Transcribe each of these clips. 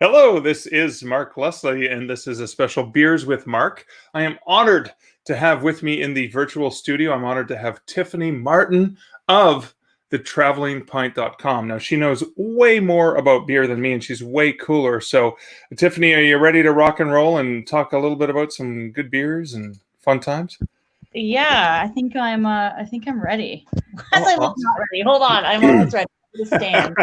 Hello, this is Mark Leslie, and this is a special Beers with Mark. I am honored to have with me in the virtual studio. I'm honored to have Tiffany Martin of the travelingpint.com. Now, she knows way more about beer than me, and she's way cooler. So, Tiffany, are you ready to rock and roll and talk a little bit about some good beers and fun times? Yeah, I think I'm ready. Oh, I look not ready. Hold on, I'm almost ready. Stand.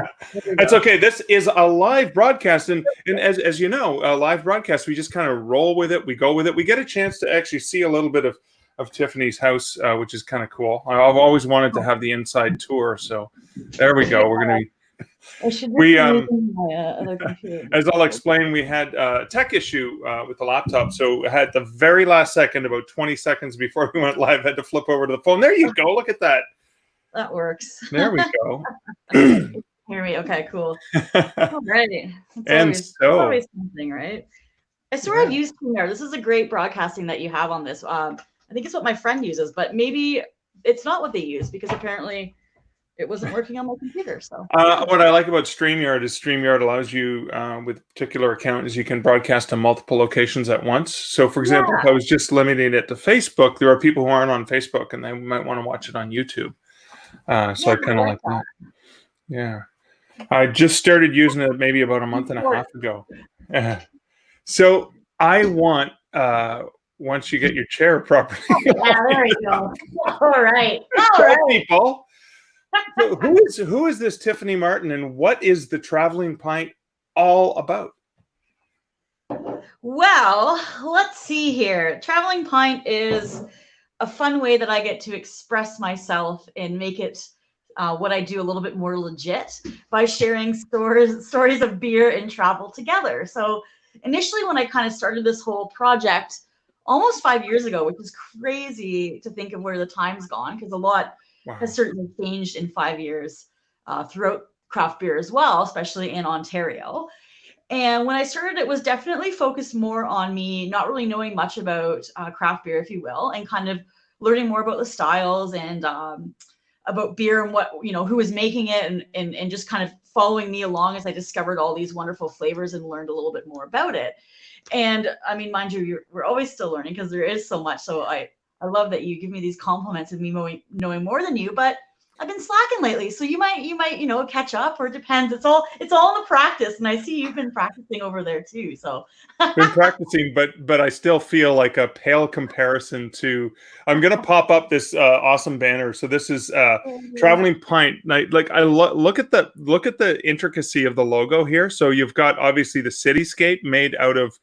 That's okay. This is a live broadcast, and as you know, a live broadcast, we just kind of roll with it. We go with it. We get a chance to actually see a little bit of Tiffany's house, which is kind of cool. I've always wanted to have the inside tour, so there we go. We're gonna be. My other computer. As I'll explain, we had a tech issue with the laptop, so at the very last second, about 20 seconds before we went live, had to flip over to the phone. There you go. Look at that. That works. There we go. Hear me? Okay, cool. All right. It's always something, right? I swear I've used Premiere. This is a great broadcasting that you have on this. I think it's what my friend uses, but maybe it's not what they use because apparently it wasn't working on my computer. So what I like about StreamYard is StreamYard allows you, with a particular account, is you can broadcast to multiple locations at once. So, for example, if I was just limiting it to Facebook, there are people who aren't on Facebook and they might want to watch it on YouTube. So I kind of like that. Yeah. I just started using it maybe about a month and a half ago. So I want, once you get your chair properly. Yeah, there you go. All right. All right. People. So who is this Tiffany Martin, and what is the Traveling Pint all about? Well, let's see here. Traveling Pint is a fun way that I get to express myself and make it what I do a little bit more legit by sharing stories of beer and travel together. So initially when I kind of started this whole project almost 5 years ago, which is crazy to think of where the time's gone because a lot has certainly changed in 5 years throughout craft beer as well, especially in Ontario. And when I started, it was definitely focused more on me not really knowing much about craft beer, if you will, and kind of learning more about the styles and about beer and what, who was making it and just kind of following me along as I discovered all these wonderful flavors and learned a little bit more about it. And I mean, mind you, we're always still learning because there is so much. So I love that you give me these compliments of me knowing more than you, but I've been slacking lately. So you might, catch up, or it depends. It's all in the practice. And I see you've been practicing over there too. So been practicing, but I still feel like a pale comparison to, I'm going to pop up this awesome banner. So this is Traveling Pint. Like I look at the intricacy of the logo here. So you've got obviously the cityscape made out of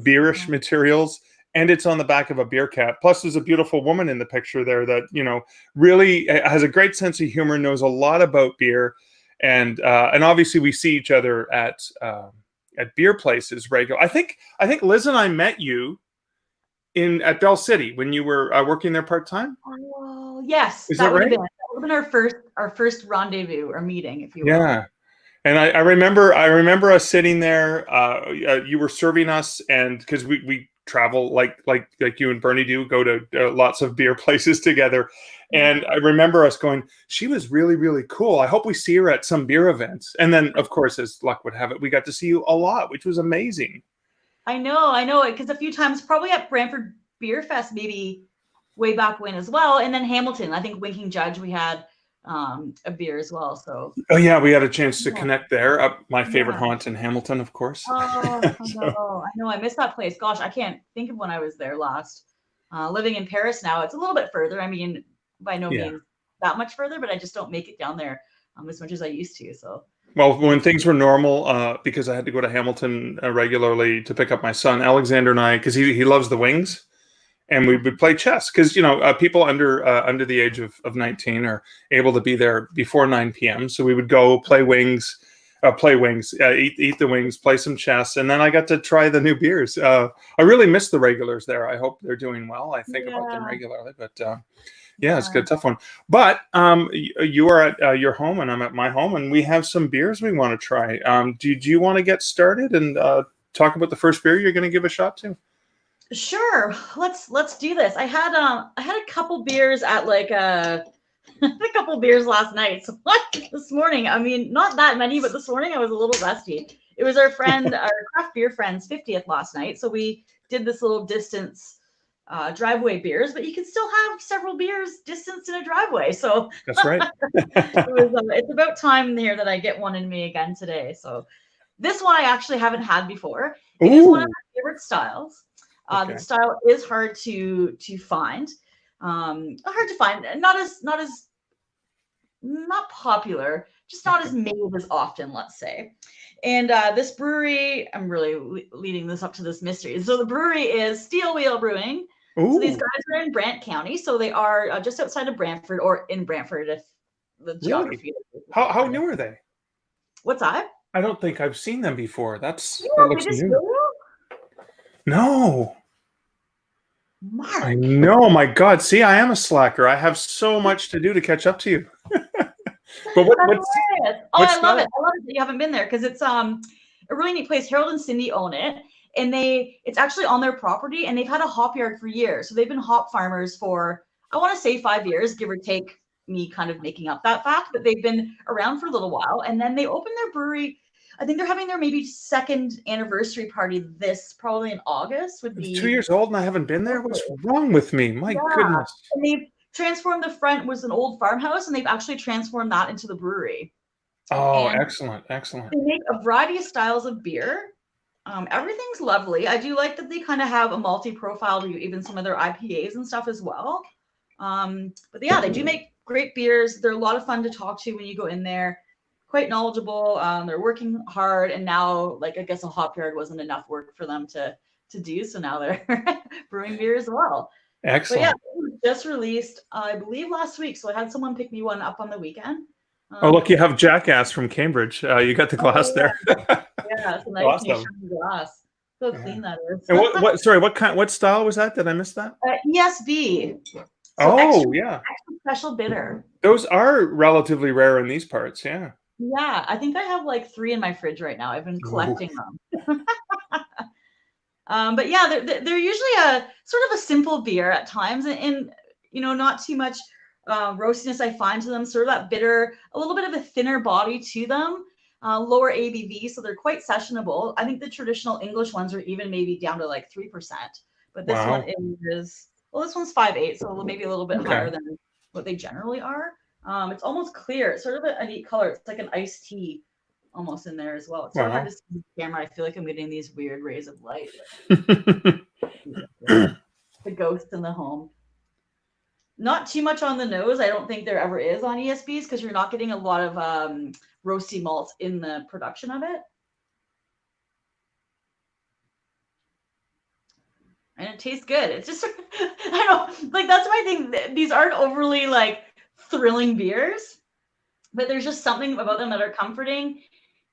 beerish materials, and it's on the back of a beer cap. Plus, there's a beautiful woman in the picture there that, really has a great sense of humor, knows a lot about beer. And obviously we see each other at beer places regular. I think Liz and I met you at Bell City when you were working there part-time. Oh, yes. Is that right? That would have been our first rendezvous or meeting, if you will. Yeah. And I remember us sitting there. You were serving us, and because we travel like you and Bernie do, go to lots of beer places together. And I remember us going, she was really, really cool. I hope we see her at some beer events. And then, of course, as luck would have it, we got to see you a lot, which was amazing. I know, because a few times, probably at Brantford Beer Fest, maybe way back when as well. And then Hamilton, I think Winking Judge, we had a beer as well. So we had a chance to connect there. My favorite haunt in Hamilton, of course. I know I missed that place. Gosh, I can't think of when I was there last. Living in Paris now, it's a little bit further. I mean, by no means that much further, but I just don't make it down there as much as I used to. So well, when things were normal, because I had to go to Hamilton regularly to pick up my son Alexander and I, because he loves the wings. And we would play chess because, people under the age of 19 are able to be there before 9 p.m. So we would go play wings, eat the wings, play some chess. And then I got to try the new beers. I really miss the regulars there. I hope they're doing well. I think about them regularly. But it's a tough one. But you are at your home and I'm at my home. And we have some beers we want to try. Do you want to get started and talk about the first beer you're going to give a shot to? Sure, let's do this. I had a couple beers at a couple beers last night. So this morning, I mean, not that many, but this morning I was a little rusty. It was our craft beer friend's 50th last night. So we did this little distance driveway beers, but you can still have several beers distanced in a driveway. So That's right. it's about time here that I get one in me again today. So this one I actually haven't had before. It is one of my favorite styles. The style is hard to find. Hard to find. Not popular, just not as made as often, let's say. And this brewery, I'm really leading this up to this mystery. So the brewery is Steel Wheel Brewing. Ooh. So these guys are in Brant County. So they are just outside of Brantford, or in Brantford, if the geography. Really? How new are they? What's that? I don't think I've seen them before. That looks new. No. Mark. I know. My God. See, I am a slacker. I have so much to do to catch up to you. But I love it. I love it that you haven't been there, because it's a really neat place. Harold and Cindy own it, and it's actually on their property, and they've had a hop yard for years. So they've been hop farmers for, I want to say 5 years, give or take, me kind of making up that fact, but they've been around for a little while. And then they opened their brewery. I think they're having their maybe second anniversary party probably in August. Would be 2 years old and I haven't been there. What's wrong with me? My goodness. And they've transformed, the front was an old farmhouse, and they've actually transformed that into the brewery. Oh, and excellent. They make a variety of styles of beer. Everything's lovely. I do like that they kind of have a multi-profile to even some of their IPAs and stuff as well. But yeah, they do make great beers. They're a lot of fun to talk to when you go in there. Quite knowledgeable. They're working hard, and now, like, I guess a hop yard wasn't enough work for them to do, so now they're brewing beer as well. Excellent. But yeah, it was just released, I believe, last week. So I had someone pick me one up on the weekend. Look, you have Jackass from Cambridge. You got the glass there. Yeah, it's a nice awesome. Glass. So clean that is. And what style was that? Did I miss that? ESB. So extra special bitter. Those are relatively rare in these parts, yeah. Yeah, I think I have like 3 in my fridge right now. I've been collecting them. But yeah, they're usually a sort of a simple beer at times, and not too much roastiness I find to them. Sort of that bitter, a little bit of a thinner body to them, lower ABV, so they're quite sessionable. I think the traditional English ones are even maybe down to like 3%, but this one is, well, this one's 5.8, so maybe a little bit higher than what they generally are. It's almost clear. It's sort of a neat color. It's like an iced tea almost in there as well. It's sort of hard to see the camera. I feel like I'm getting these weird rays of light. The ghost in the home. Not too much on the nose. I don't think there ever is on ESBs, because you're not getting a lot of roasty malts in the production of it. And it tastes good. It's just, I don't know, like, that's my thing. These aren't overly like thrilling beers, but there's just something about them that are comforting.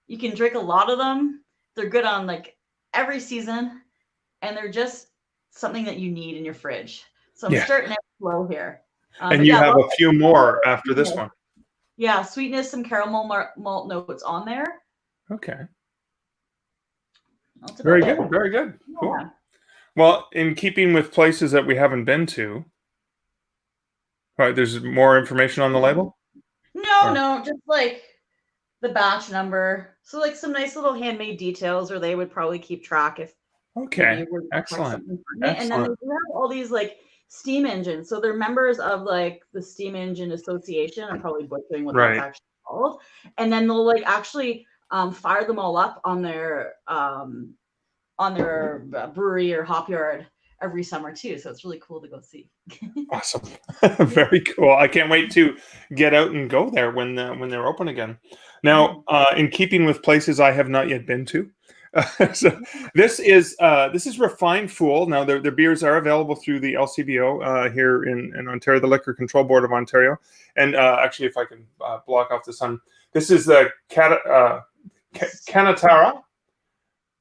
You can drink a lot of them. They're good on like every season, and they're just something that you need in your fridge. So I'm starting out slow here. And you have a few more after this one. Yeah, sweetness, some caramel malt notes on there. Okay. Very good. Very good. Yeah. Cool. Well, in keeping with places that we haven't been to, there's more information on the label? No, just like the batch number. So like some nice little handmade details, or they would probably keep track if. Okay. Excellent. And then they do have all these like steam engines. So they're members of like the Steam Engine Association. I'm probably butchering what that's actually called. And then they'll like actually fire them all up on their brewery or hop yard every summer too. So it's really cool to go see. Awesome. Very cool. I can't wait to get out and go there when they're open again. Now, in keeping with places I have not yet been to, so this is Refined Fool. Now their beers are available through the LCBO here in Ontario, the Liquor Control Board of Ontario. And actually, if I can block off the sun, this is the Canatara.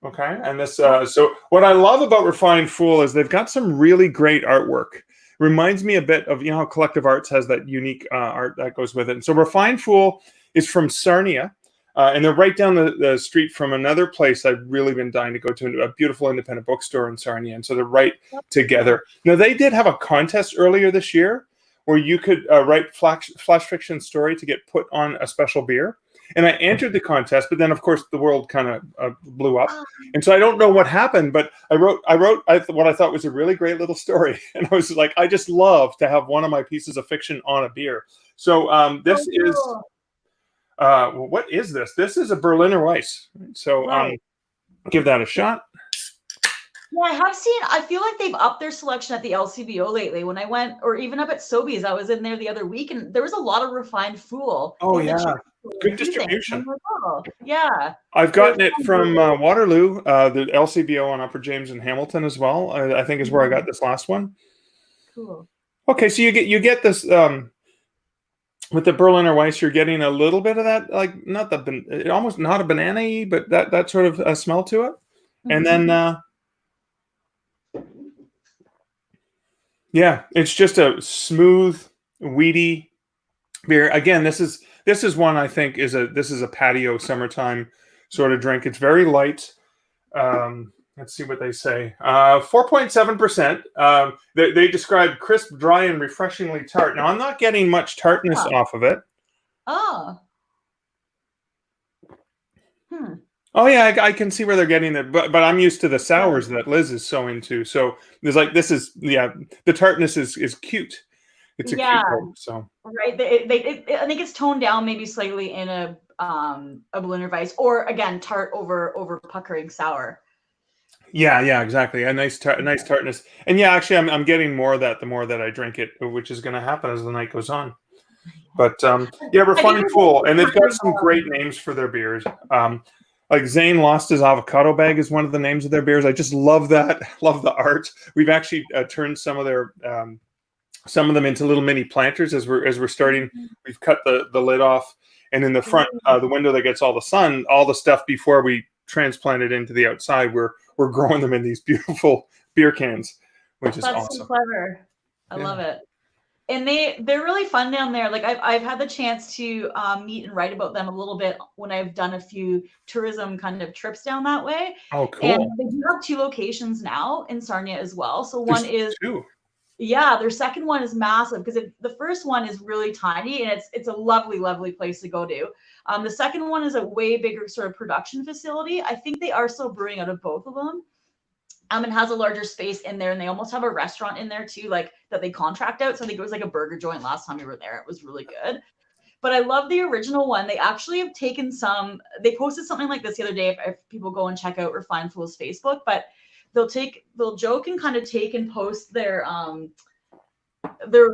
Okay, and this so what I love about Refined Fool is they've got some really great artwork. Reminds me a bit of how Collective Arts has that unique art that goes with it. And so Refined Fool is from Sarnia. And they're right down the street from another place I've really been dying to go to, a beautiful independent bookstore in Sarnia. And so they're right together. Now, they did have a contest earlier this year where you could write flash fiction story to get put on a special beer. and I entered the contest, but then of course the world kind of blew up, Oh, and so I don't know what happened. But I wrote what I thought was a really great little story, and I was like, I just love to have one of my pieces of fiction on a beer. So this so is cool. what is this? This is a Berliner Weiss. So Right. give that a shot. Yeah, I have seen. I feel like they've upped their selection at the LCBO lately. When I went, or even up at Sobeys, I was in there the other week, and there was a lot of refined Fool. Oh They had the yeah, cherry Fool and good a few things. I'm distribution. like, oh, yeah, I've they're gotten it fun. from Waterloo, the LCBO on Upper James and Hamilton as well. I think is where I got this last one. Cool. Okay, so you get this with the Berliner Weiss. You're getting a little bit of that, like not the almost not a banana-y, but that sort of smell to it. And then yeah, it's just a smooth, weedy beer. Again, this is one I think this is a patio summertime sort of drink. It's very light. Let's see what they say. 4.7%. They describe crisp, dry, and refreshingly tart. Now, I'm not getting much tartness off of it. Oh. Hmm. Oh yeah, I can see where they're getting it, but I'm used to the sours that Liz is so into. So there's like the tartness is cute. It's a cute one. So Right. I think it's toned down maybe slightly in a Berliner Weiss, or again tart over puckering sour. yeah, exactly. A nice tartness, and yeah, actually, I'm getting more of that the more that I drink it, which is going to happen as the night goes on. But yeah, refined full, and they've got some great names for their beers. Like Zane lost his avocado bag is one of the names of their beers. I just love that. Love the art. We've actually turned some of them into little mini planters as we're starting. We've cut the lid off, and in the front, the window that gets all the sun, all the stuff before we transplant it into the outside, we're growing them in these beautiful beer cans, which is awesome. So clever. I love it. And they're really fun down there. Like I've had the chance to meet and write about them a little bit when I've done a few tourism kind of trips down that way. Oh, And cool. they do have 2 locations now in Sarnia as well. So There's one is 2. Yeah, their second one is massive because the first one is really tiny and it's a lovely place to go to. The second one is a way bigger sort of production facility. I think they are still brewing out of both of them. And has a larger space in there, and they almost have a restaurant in there too, like that they contract out. So I think it was like a burger joint last time we were there. It was really good. But I love the original one. They actually have taken they posted something like this the other day if people go and check out Refined Fool's Facebook, but they'll joke and kind of take and post their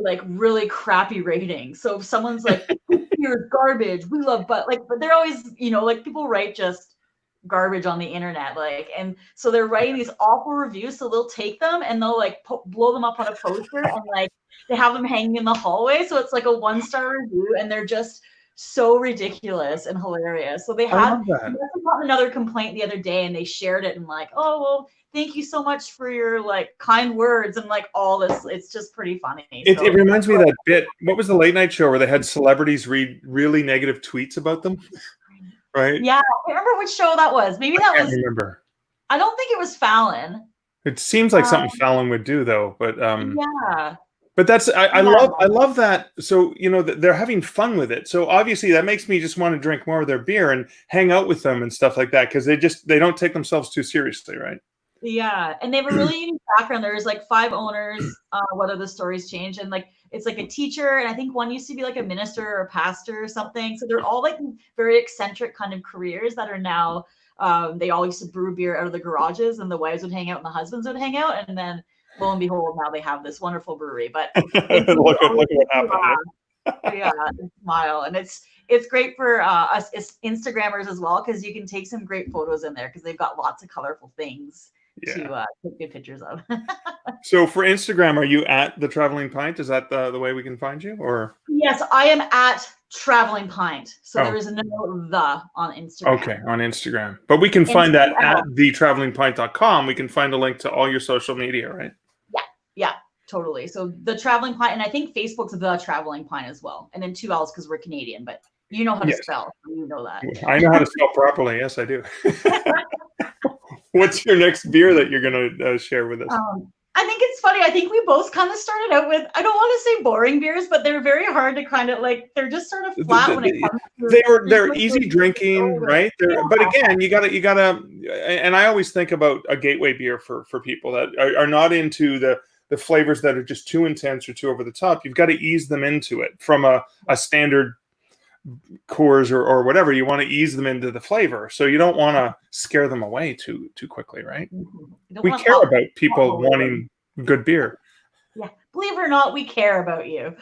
like really crappy ratings. So if someone's like, here's garbage, we love, but they're always, like people write just garbage on the internet, and so they're writing these awful reviews, so they'll take them and they'll like blow them up on a poster and like they have them hanging in the hallway, so it's like a 1-star review and they're just so ridiculous and hilarious. So they had another complaint the other day and they shared it and like, oh well, thank you so much for your like kind words and like all this. It's just pretty funny. It reminds me of that bit. What was the late night show where they had celebrities read really negative tweets about them? Right? Yeah, I remember which show that was. Maybe that was. Remember. I don't think it was Fallon. It seems like something Fallon would do, though. But yeah. But that's I love that. So they're having fun with it. So obviously that makes me just want to drink more of their beer and hang out with them and stuff like that because they don't take themselves too seriously, right? Yeah, and they have a really unique background. There's like 5 owners, whether the stories change, and like it's like a teacher, and I think one used to be like a minister or a pastor or something. So they're all like very eccentric kind of careers that are now. They all used to brew beer out of the garages, and the wives would hang out and the husbands would hang out, and then lo and behold, now they have this wonderful brewery. But look at what happened. Yeah, smile, and it's great for us Instagrammers as well because you can take some great photos in there because they've got lots of colorful things. To take good pictures of. So for Instagram, are you at the Traveling Pint? Is that the way we can find you? Or yes, I am at Traveling Pint. So there is no the on Instagram. Okay, on Instagram. But we can find that at thetravelingpint.com. We can find a link to all your social media, right? Yeah, totally. So the Traveling Pint, and I think Facebook's the Traveling Pint as well. And then 2 L's because we're Canadian, but you know how to spell. You know that. I know how to spell properly. Yes, I do. What's your next beer that you're going to share with us? I think it's funny. I think we both kind of started out with, I don't want to say boring beers, but they're very hard to kind of like, they're just sort of flat when it comes to. They're easy drinking, right? But again, you gotta, and I always think about a gateway beer for people that are not into the flavors that are just too intense or too over the top. You've got to ease them into it from a standard Coors or whatever. You want to ease them into the flavor, so you don't want to scare them away too quickly, right? We care about people wanting good beer. Yeah, believe it or not, we care about you.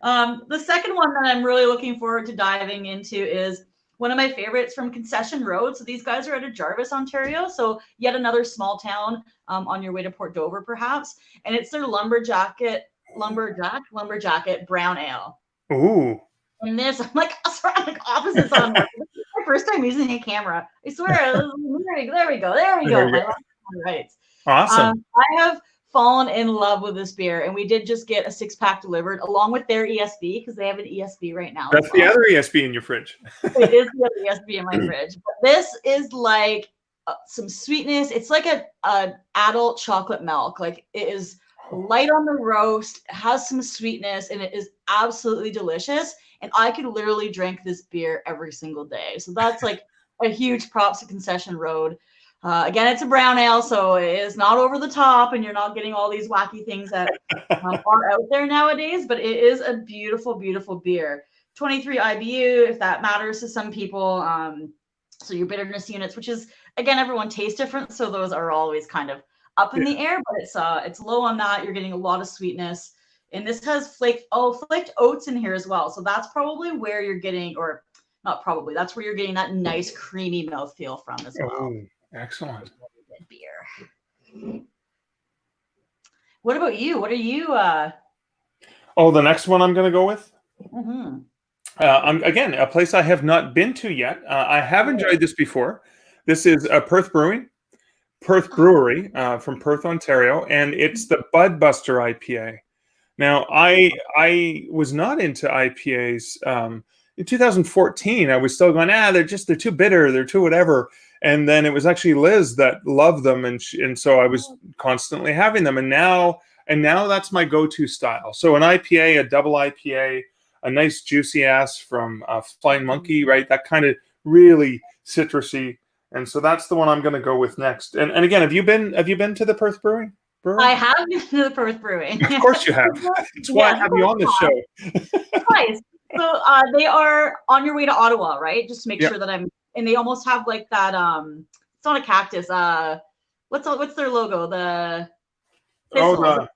The second one that I'm really looking forward to diving into is one of my favorites from Concession Road. So these guys are out of Jarvis, Ontario. So yet another small town on your way to Port Dover, perhaps. And it's their lumberjack brown ale. Ooh. And this, I'm like opposites on this. This is my first time using a camera. I swear. There we go. Right. Awesome. I have fallen in love with this beer, and we did just get a 6-pack delivered along with their ESB because they have an ESB right now. That's the other ESB in your fridge. It is the other ESB in my fridge. But this is like some sweetness. It's like an adult chocolate milk. Like it is light on the roast, it has some sweetness, and it is absolutely delicious. And I could literally drink this beer every single day. So that's like a huge props to Concession Road. Again, it's a brown ale, so it is not over the top, and you're not getting all these wacky things that are out there nowadays. But it is a beautiful, beautiful beer. 23 IBU, if that matters to some people. So your bitterness units, which is, again, everyone tastes different, so those are always kind of up in the air. But it's low on that. You're getting a lot of sweetness, and this has flaked oats in here as well. So that's probably where you're getting, or not probably, that's where you're getting that nice creamy mouthfeel from as well. Oh. Excellent beer. What about you? What are you? The next one I'm going to go with. Mm-hmm. Again, a place I have not been to yet. I have enjoyed this before. This is Perth Brewery from Perth, Ontario, and it's the Budbuster IPA. Now, I was not into IPAs in 2014. I was still going, they're too bitter, they're too whatever. And then it was actually Liz that loved them, and so I was constantly having them. And now that's my go-to style. So an IPA, a double IPA, a nice juicy ass from Flying Monkey, right? That kind of really citrusy. And so that's the one I'm going to go with next. And again, have you been to the Perth Brewery? I have been to the Perth Brewing. Of course you have. That's why I have you on this show. Nice. So they are on your way to Ottawa, right? Just to make sure that and they almost have like that. It's not a cactus. What's their logo? The thistle.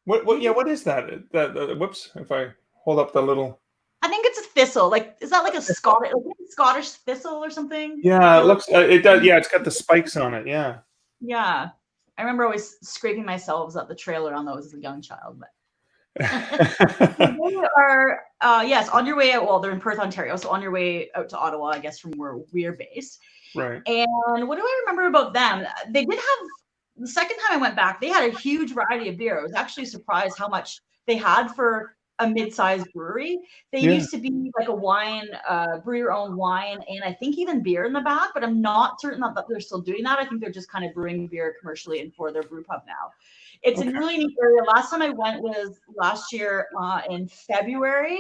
What is that? Whoops! If I hold up the little. I think it's a thistle. Like, is that like a Scottish thistle or something? Yeah, it looks. It does. Yeah, it's got the spikes on it. Yeah. Yeah, I remember always scraping myself up the trailer on those as a young child, but. They are on your way out. Well, they're in Perth, Ontario, so on your way out to Ottawa, I guess, from where we're based. Right. And what do I remember about them? They did have, the second time I went back, they had a huge variety of beer. I was actually surprised how much they had for a mid-sized brewery. They used to be like a wine, brew your own wine, and I think even beer in the back, but I'm not certain that they're still doing that. I think they're just kind of brewing beer commercially and for their brew pub now. It's a really neat area. Last time I went was last year in February,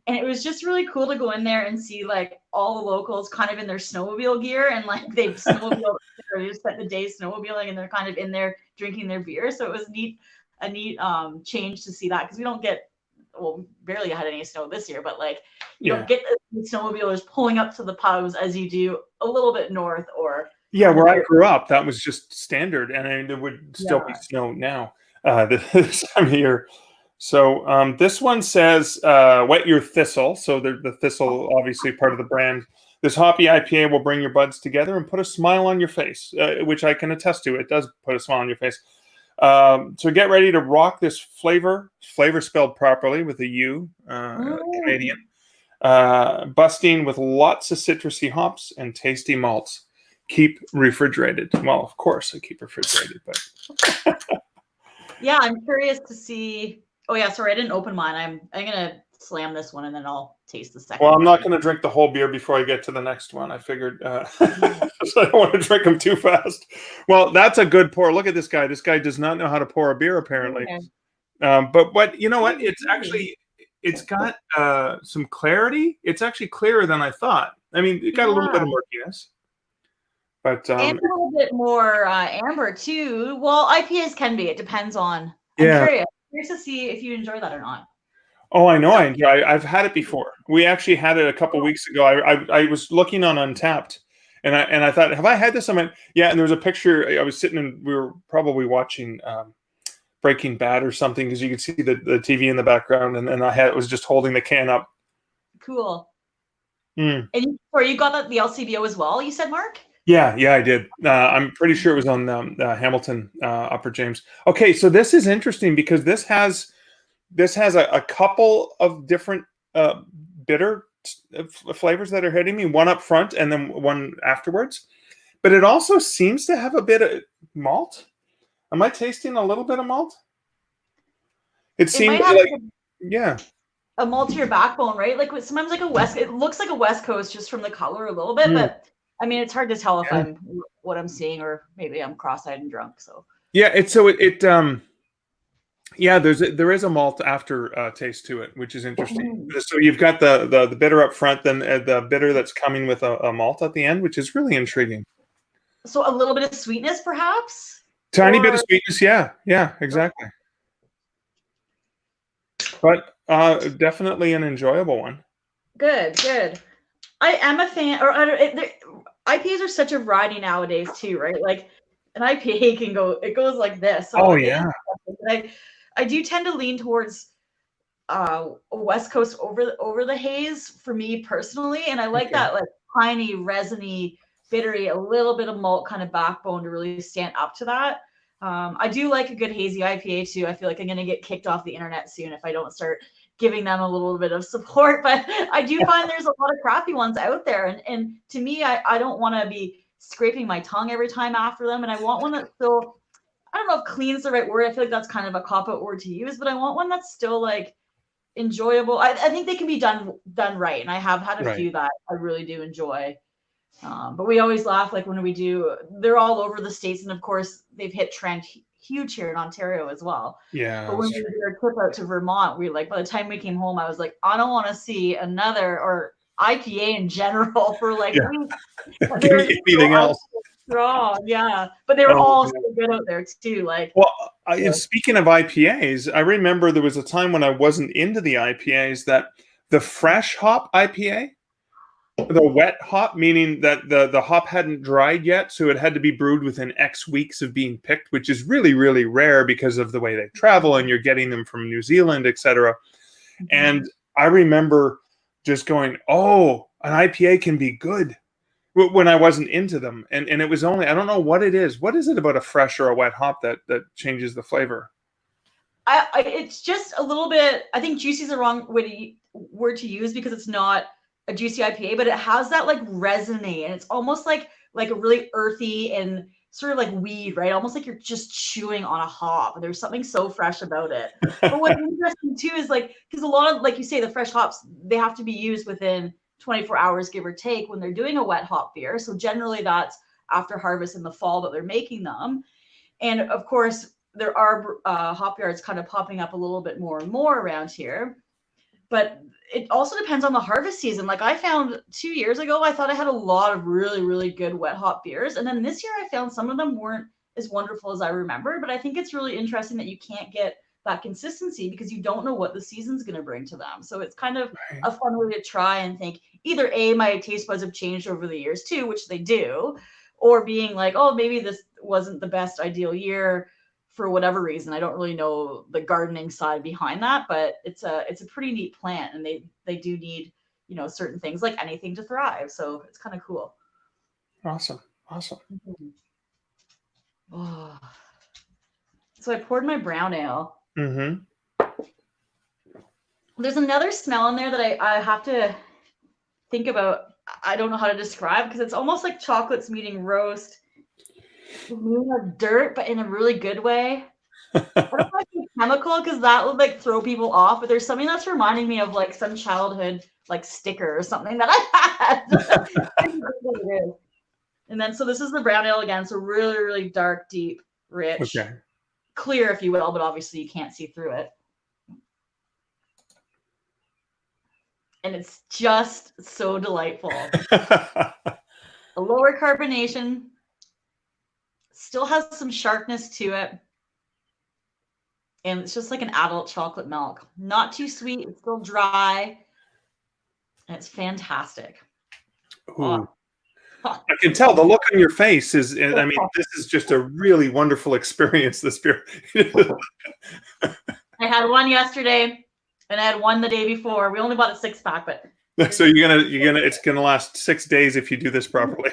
and it was just really cool to go in there and see like all the locals kind of in their snowmobile gear, and like they've snowmobiled, they spent the day snowmobiling, and they're kind of in there drinking their beer. So it was a neat change to see that, because we don't get, well, we barely had any snow this year, but like you don't get the snowmobilers pulling up to the pubs as you do a little bit north or. Yeah, where I grew up, that was just standard, and there would still be snow now this time of year. So this one says, wet your thistle. So the thistle, obviously part of the brand. This hoppy IPA will bring your buds together and put a smile on your face, which I can attest to. It does put a smile on your face. So get ready to rock this flavor spelled properly with a U, Canadian, busting with lots of citrusy hops and tasty malts. Keep refrigerated. Well, of course I keep refrigerated, but yeah, I'm curious to see. Oh yeah, sorry, I didn't open mine. I'm gonna slam this one and then I'll taste the second Well, I'm not one. going to drink the whole beer before I get to the next one. I figured so I don't want to drink them too fast. Well, that's a good pour. Look at this guy. This guy does not know how to pour a beer, apparently. Yeah. But what you know what? It's got some clarity. It's actually clearer than I thought. I mean, it got a little bit of murkiness, but and a little bit more amber too. Well, IPAs can be. It depends on. I'm yeah. curious to see if you enjoy that or not. Oh, I know. I enjoy. I've had it before. We actually had it a couple weeks ago. I was looking on Untapped, and I thought, have I had this? I went, yeah. And there was a picture. I was sitting and we were probably watching Breaking Bad or something because you could see the TV in the background, and I was just holding the can up. Cool. Mm. And you got that the LCBO as well? You said, Mark? Yeah, I did. I'm pretty sure it was on Hamilton Upper James. Okay, so this is interesting because this has a couple of different bitter flavors that are hitting me. One up front and then one afterwards. But it also seems to have a bit of malt. Am I tasting a little bit of malt? It seems like yeah. A maltier backbone, right? Like sometimes like it looks like a West Coast just from the color a little bit, but I mean it's hard to tell if I'm what I'm seeing or maybe I'm cross-eyed and drunk. So yeah, there is a malt after taste to it, which is interesting. So you've got the bitter up front, then the bitter that's coming with a malt at the end, which is really intriguing. So a little bit of sweetness, perhaps. Tiny bit of sweetness, yeah, exactly. But definitely an enjoyable one. Good. I am a fan. IPAs are such a variety nowadays too, right? Like an IPA can go. It goes like this. So yeah. I do tend to lean towards West Coast over the haze for me personally, and I like that like piney, resiny, bittery, a little bit of malt kind of backbone to really stand up to that. I do like a good hazy IPA too. I feel like I'm going to get kicked off the internet soon if I don't start giving them a little bit of support. But I do find there's a lot of crappy ones out there. And to me, I don't want to be scraping my tongue every time after them. And I want one that's still, I don't know if clean is the right word. I feel like that's kind of a cop-out word to use, but I want one that's still like enjoyable. I think they can be done right. And I have had a few that I really do enjoy. But we always laugh like when we do, they're all over the States. And of course they've hit trend huge here in Ontario as well. Yeah. But when we did our trip out to Vermont, we like, by the time we came home, I was like, I don't want to see another or IPA in general for like weeks. Give me anything else. Strong, yeah. But they were all so good out there too. Like, well, speaking of IPAs, I remember there was a time when I wasn't into the IPAs that the fresh hop IPA, the wet hop, meaning that the hop hadn't dried yet, so it had to be brewed within X weeks of being picked, which is really, really rare because of the way they travel and you're getting them from New Zealand, etc. Mm-hmm. And I remember just going, oh, an IPA can be good when I wasn't into them. And it was only, I don't know what it is. What is it about a fresh or a wet hop that changes the flavor? It's just a little bit, I think juicy is the wrong word to use because it's not a juicy IPA, but it has that like resiny and it's almost like a really earthy and sort of like weed, right? Almost like you're just chewing on a hop. There's something so fresh about it. But what's interesting too is like, because a lot of, like you say, the fresh hops, they have to be used within 24 hours, give or take, when they're doing a wet hop beer. So generally that's after harvest in the fall that they're making them. And of course, there are hop yards kind of popping up a little bit more and more around here. But it also depends on the harvest season. Like I found 2 years ago, I thought I had a lot of really, really good wet hop beers. And then this year I found some of them weren't as wonderful as I remember. But I think it's really interesting that you can't get that consistency because you don't know what the season's going to bring to them. So it's kind of a fun way to try and think either A, my taste buds have changed over the years too, which they do, or being like, oh, maybe this wasn't the best ideal year for whatever reason. I don't really know the gardening side behind that, but it's a pretty neat plant and they do need, certain things like anything to thrive. So it's kind of cool. Awesome. Mm-hmm. Oh. So I poured my brown ale. Mm-hmm. There's another smell in there that I have to think about. I don't know how to describe because it's almost like chocolate's meeting roast. Like dirt, but in a really good way. I don't want to say chemical because that would like throw people off, but there's something that's reminding me of like some childhood like sticker or something that I had. I don't know what it is. And then so this is the brown ale again, so really, really dark, deep, rich, Okay. clear, if you will, but obviously you can't see through it. And it's just so delightful. A lower carbonation, still has some sharpness to it. And it's just like an adult chocolate milk. Not too sweet, it's still dry. And it's fantastic. Ooh. Oh. I can tell the look on your face is, I mean, this is just a really wonderful experience, this beer. I had one yesterday and I had one the day before. We only bought a 6-pack, but So it's gonna last 6 days if you do this properly.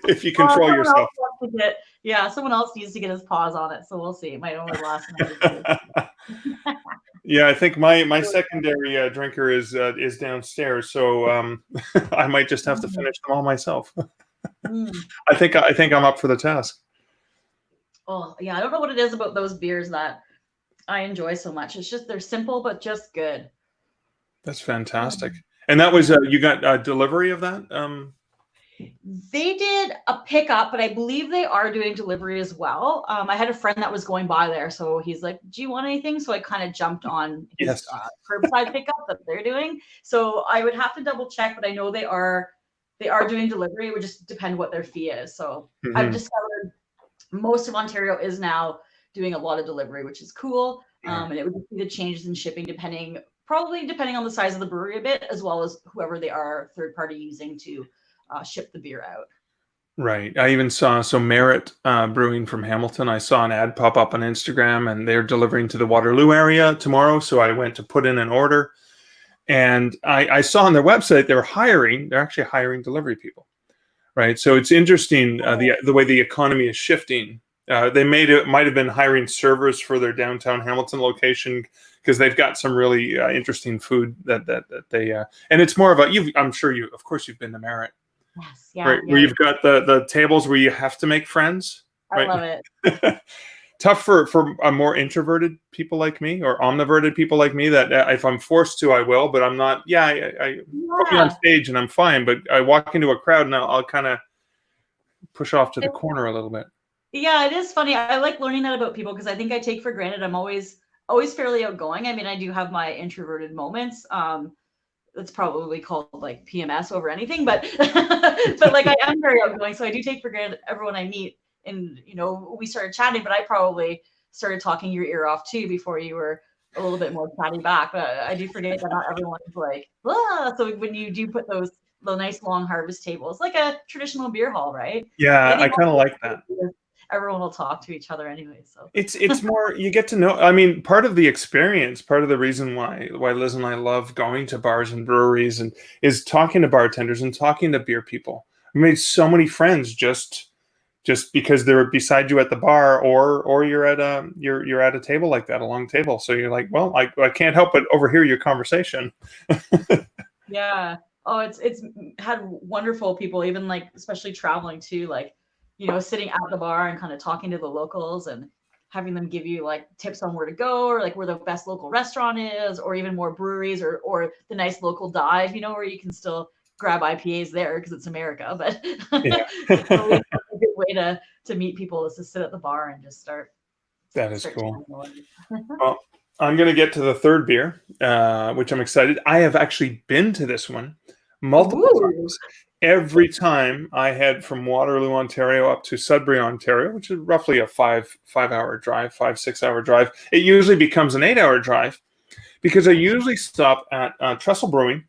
If you control yourself. Someone else needs to get his paws on it, so we'll see. It might only last another 2. Yeah, I think my secondary drinker is downstairs, so I might just have to finish them all myself. I think I'm up for the task. Oh yeah, I don't know what it is about those beers that I enjoy so much. It's just they're simple but just good. That's fantastic. And that was you got a delivery of that? They did a pickup, but I believe they are doing delivery as well. I had a friend that was going by there, so he's like, "Do you want anything?" So I kind of jumped on his curbside pickup that they're doing. So I would have to double check, but I know they are doing delivery. It would just depend what their fee is. So I've discovered most of Ontario is now doing a lot of delivery, which is cool. And it would be the changes in shipping probably depending on the size of the brewery a bit, as well as whoever they are third party using to ship the beer out. Right. I even saw Merit Brewing from Hamilton. I saw an ad pop up on Instagram, and they're delivering to the Waterloo area tomorrow. So I went to put in an order, and I saw on their website they're actually hiring delivery people. Right. So it's interesting the way the economy is shifting. They might have been hiring servers for their downtown Hamilton location because they've got some really interesting food that they and it's more of I'm sure of course you've been to Merit. Yes, yeah, right, where you've got the tables where you have to make friends. Right? I love it. Tough for more introverted people like me or omniverted people like me that if I'm forced to, I will, but I'm not. Yeah, I put me on stage and I'm fine, but I walk into a crowd and I'll kind of push off to the corner a little bit. Yeah, it is funny. I like learning that about people because I think I take for granted I'm always fairly outgoing. I mean, I do have my introverted moments. It's probably called like PMS over anything, but but like I am very outgoing, so I do take for granted everyone I meet. And we started chatting, but I probably started talking your ear off too before you were a little bit more chatty back. But I do forget that not everyone's like, ah. So when you do put the nice long harvest tables, like a traditional beer hall, right? Yeah, I kind of like that. Everyone will talk to each other anyway. So it's more you get to know. I mean, part of the experience, part of the reason why Liz and I love going to bars and breweries and is talking to bartenders and talking to beer people. I made so many friends just because they're beside you at the bar or you're at a table like that, a long table. So you're like, well, I can't help but overhear your conversation. Yeah. Oh, it's had wonderful people, even like especially traveling too, like sitting at the bar and kind of talking to the locals and having them give you like tips on where to go or like where the best local restaurant is, or even more breweries or the nice local dive, where you can still grab IPAs there because it's America. But it's always a good way to meet people is to sit at the bar and just start. That is cool. Well, I'm going to get to the third beer, which I'm excited. I have actually been to this one multiple times. Every time I head from Waterloo, Ontario up to Sudbury, Ontario, which is roughly a 5-6 hour drive, it usually becomes an 8-hour drive because I usually stop at Trestle Brewing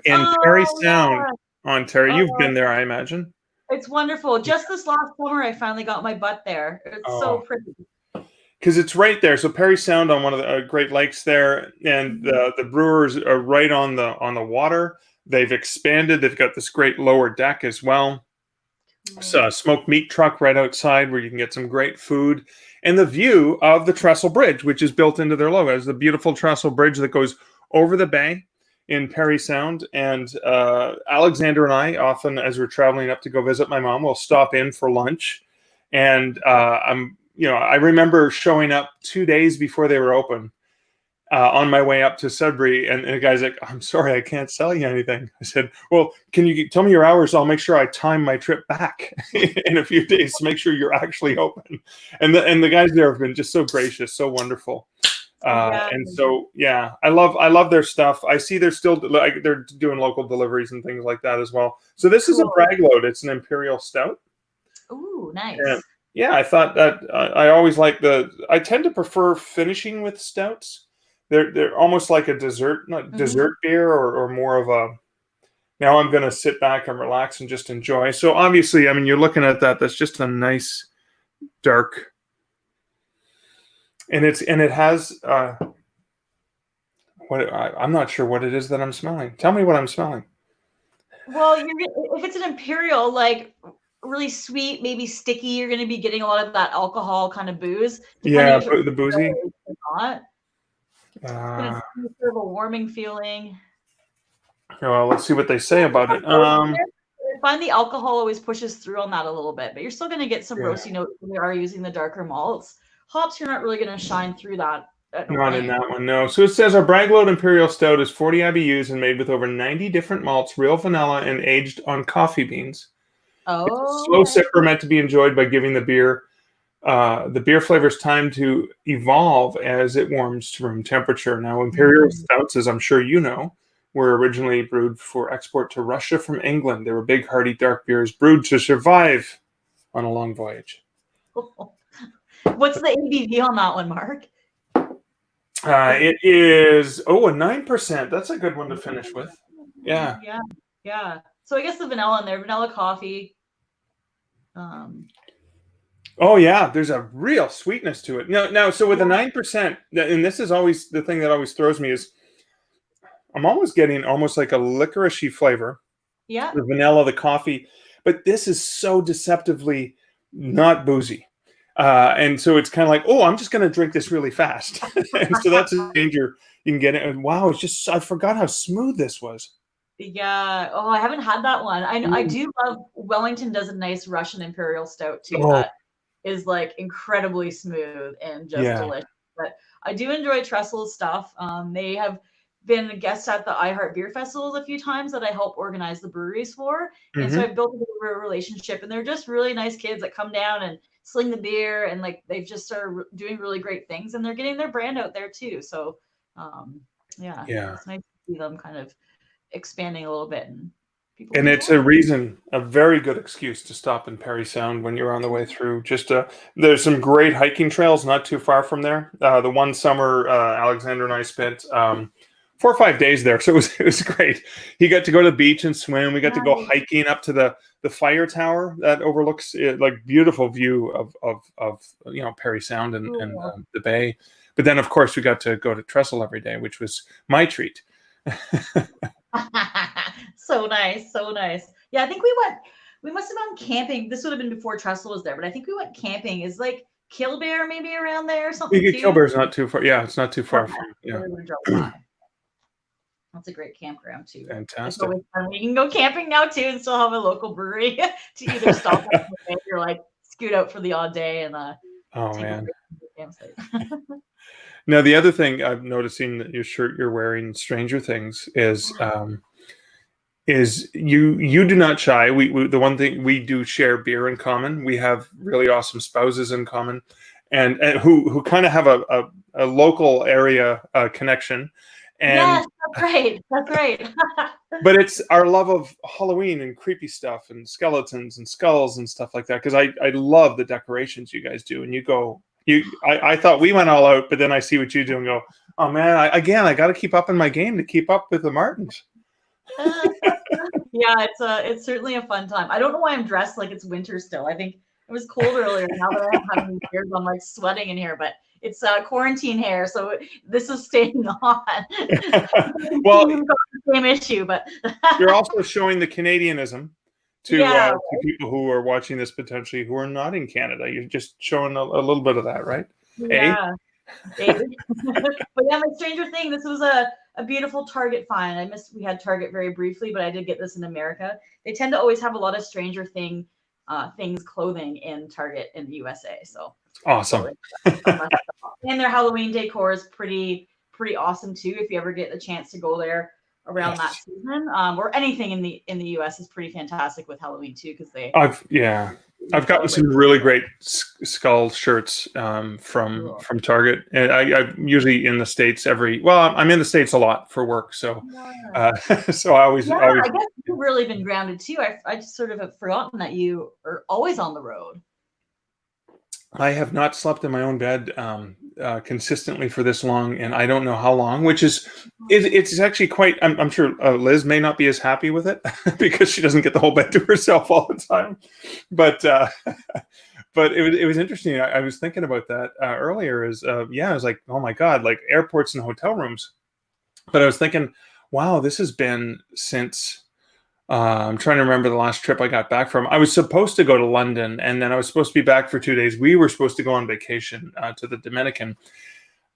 in Parry Sound, Ontario. You've been there, I imagine. It's wonderful. Just this last summer, I finally got my butt there. It's so pretty. Because it's right there. So Parry Sound on one of the Great Lakes there, and the brewers are right on the water. They've expanded. They've got this great lower deck as well. So a smoked meat truck right outside where you can get some great food. And the view of the Trestle Bridge, which is built into their logo. It's the beautiful Trestle Bridge that goes over the bay in Parry Sound. And Alexander and I, often as we're traveling up to go visit my mom, will stop in for lunch. And I remember showing up 2 days before they were open, on my way up to Sudbury, and the guy's like, "I'm sorry, I can't sell you anything." I said, "Well, can you tell me your hours? I'll make sure I time my trip back in a few days to make sure you're actually open." And the guys there have been just so gracious, so wonderful. Yeah. And so, yeah, I love their stuff. I see they're still like they're doing local deliveries and things like that as well. So this is a Cool. brag load. It's an imperial stout. Ooh, And nice. yeah, I thought that I always like I tend to prefer finishing with stouts. They're almost like a dessert, not Hmm. dessert beer, or more of a. Now I'm going to sit back and relax and just enjoy. So obviously, I mean, you're looking at that. That's just a nice dark, and it has I'm not sure what it is that I'm smelling. Tell me what I'm smelling. Well, if it's an imperial, like really sweet, maybe sticky, you're going to be getting a lot of that alcohol kind of booze, depending Yeah, if it was the boozy. or not. It's going Uh, to be sort of a warming feeling. well, let's see what they say about it. I find the alcohol always pushes through on that a little bit, but you're still going to get some Yeah, roasty notes when we are using the darker malts. Hops, you're not really going to shine through that at no not in point. that one, no. So it says our Bragload Imperial Stout is 40 IBUs and made with over 90 different malts, real vanilla, and aged on coffee beans. It's a Oh, slow okay. sipper meant to be enjoyed by giving the beer flavors time to evolve as it warms to room temperature. Now, Imperial Mm. Stouts, as I'm sure you know, were originally brewed for export to Russia from England. They were big, hearty, dark beers brewed to survive on a long voyage. What's the ABV on that one, Mark? It is a 9%. That's a good one to finish with. Yeah. Yeah, yeah. So I guess the vanilla in there, vanilla coffee. Um, Oh yeah, there's a real sweetness to it. Now, so with a 9%, and this is always the thing that always throws me is I'm almost getting almost like a licoricey flavor, yeah. the vanilla, the coffee, but this is so deceptively not boozy. And so it's kind of like, oh, I'm just going to drink this really fast. And so that's a danger you can get it. And wow, I forgot how smooth this was. Yeah. Oh, I haven't had that one. I Mm. do love Wellington does a nice Russian Imperial Stout too. Oh, That is like incredibly smooth and just yeah. delicious. But I do enjoy Trestle's stuff. They have been a guest at the iHeart Beer Festivals a few times that I help organize the breweries for. And so Hmm. I've built a bit of a relationship, and they're just really nice kids that come down and sling the beer, and like they've just started doing really great things, and they're getting their brand out there too. So um, yeah, Yeah. it's nice to see them kind of expanding a little bit and people And being it's more. a very good excuse to stop in Perry Sound when you're on the way through. There's some great hiking trails not too far from there. The one summer, Alexander and I spent 4 or 5 days there, so it was great. He got to go to the beach and swim. We got to go Nice. hiking up to the fire tower that overlooks it, like beautiful view of Perry Sound and Cool. the bay. But then, of course, we got to go to Trestle every day, which was my treat. So nice, so nice. Yeah, I think we must have gone camping. This would have been before Trestle was there, but I think we went camping. Is like Killbear maybe around there or something too? Killbear's not too far. Yeah, it's not too far Okay, from. so Yeah, we would drove by. That's a great campground too. It's fantastic. always fun. We can go camping now too and still have a local brewery to either stop on the way or like scoot out for the odd day and Oh take a man. break from the campsite. Now the other thing I'm noticing that your shirt you're wearing in Stranger Things is you do not shy. We the one thing we do share beer in common. We have really awesome spouses in common, and who kind of have a local area connection, and Yes, that's right. That's right. but it's our love of Halloween and creepy stuff and skeletons and skulls and stuff like that. Because I love the decorations you guys do, and I thought we went all out, but then I see what you do and go, oh man, I got to keep up in my game to keep up with the Martins. Yeah, it's certainly a fun time. I don't know why I'm dressed like it's winter still. I think it was cold earlier. Now that I have these beards, I'm like sweating in here, but it's quarantine hair, so this is staying on. Well, We've got the same issue, but you're also showing the Canadianism yeah, to people who are watching this potentially who are not in Canada. You're just showing a little bit of that, right? Eh? yeah. But yeah, my Stranger Thing. This was a beautiful Target find. We had Target very briefly, but I did get this in America. They tend to always have a lot of Stranger Things clothing in Target in the USA. So Awesome. So a must. And their Halloween decor is pretty awesome too. If you ever get the chance to go there around that Yes. season, or anything in the U.S. is pretty fantastic with Halloween too, because they I've gotten celebrate. some really great skull shirts Cool. from Target, and I'm usually in the States I'm in the States a lot for work, so Yeah. so I always Yeah, I guess you've really been grounded too. I just sort of have forgotten that you are always on the road. I have not slept in my own bed consistently for this long, and I don't know how long. Which is, it's actually quite. I'm sure Liz may not be as happy with it because she doesn't get the whole bed to herself all the time. But but it was interesting. I was thinking about that earlier. I was like, oh my god, like airports and hotel rooms. But I was thinking, wow, this has been since. I'm trying to remember the last trip I got back from. I was supposed to go to London, and then I was supposed to be back for 2 days. We were supposed to go on vacation to the Dominican,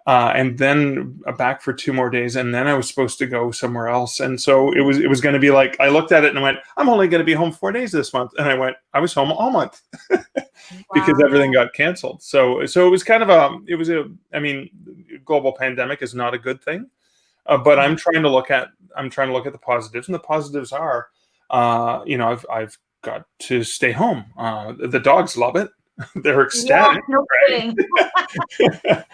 and then back for 2 more days, and then I was supposed to go somewhere else. And so it was going to be like, I looked at it and I went, I'm only going to be home 4 days this month, and I was home all month because everything Wow. got canceled. So it was kind of I mean, global pandemic is not a good thing, but Mhm. I'm trying to look at the positives, and the positives are, I've got to stay home. The dogs love it; they're Yeah, ecstatic, no kidding. right?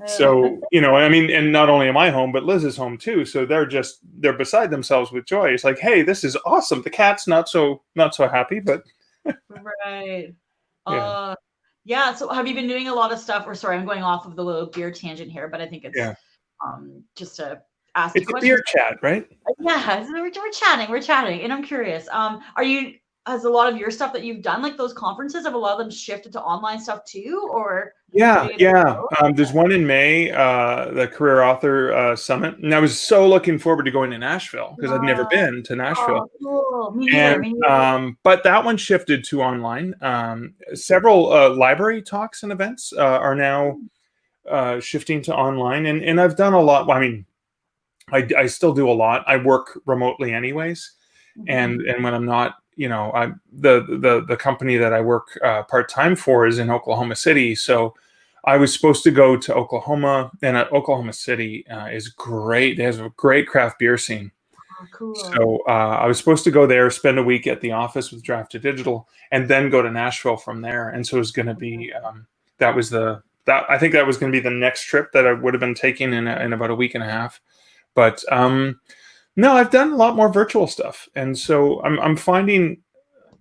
Yeah. So I mean, and not only am I home, but Liz is home too. So they're beside themselves with joy. It's like, hey, this is awesome. The cat's not so happy, but Right. yeah, Uh, yeah. So have you been doing a lot of stuff? Or sorry, I'm going off of the little beer tangent here, but I think it's yeah. just to ask you It's a questions. beer chat, right? Yeah, so we're chatting, and I'm curious. Has a lot of your stuff that you've done, like those conferences, have a lot of them shifted to online stuff too, or have you been Yeah, doing it? yeah. There's one in May, the Career Author Summit, and I was so looking forward to going to Nashville because I'd never been to Nashville. Oh, cool. Me And neither. Me neither. but that one shifted to online. Several library talks and events are now shifting to online, and I've done a lot. Well, I mean, I still do a lot. I work remotely anyways, and Mhm. when I'm not, the company that I work part time for is in Oklahoma City, so I was supposed to go to Oklahoma, and Oklahoma City is great. They have a great craft beer scene. Oh, cool. So I was supposed to go there, spend a week at the office with Drafted Digital, and then go to Nashville from there. And so it was going to be that was the that I think that was going to be the next trip that I would have been taking in about a week and a half. But no, I've done a lot more virtual stuff, and so I'm finding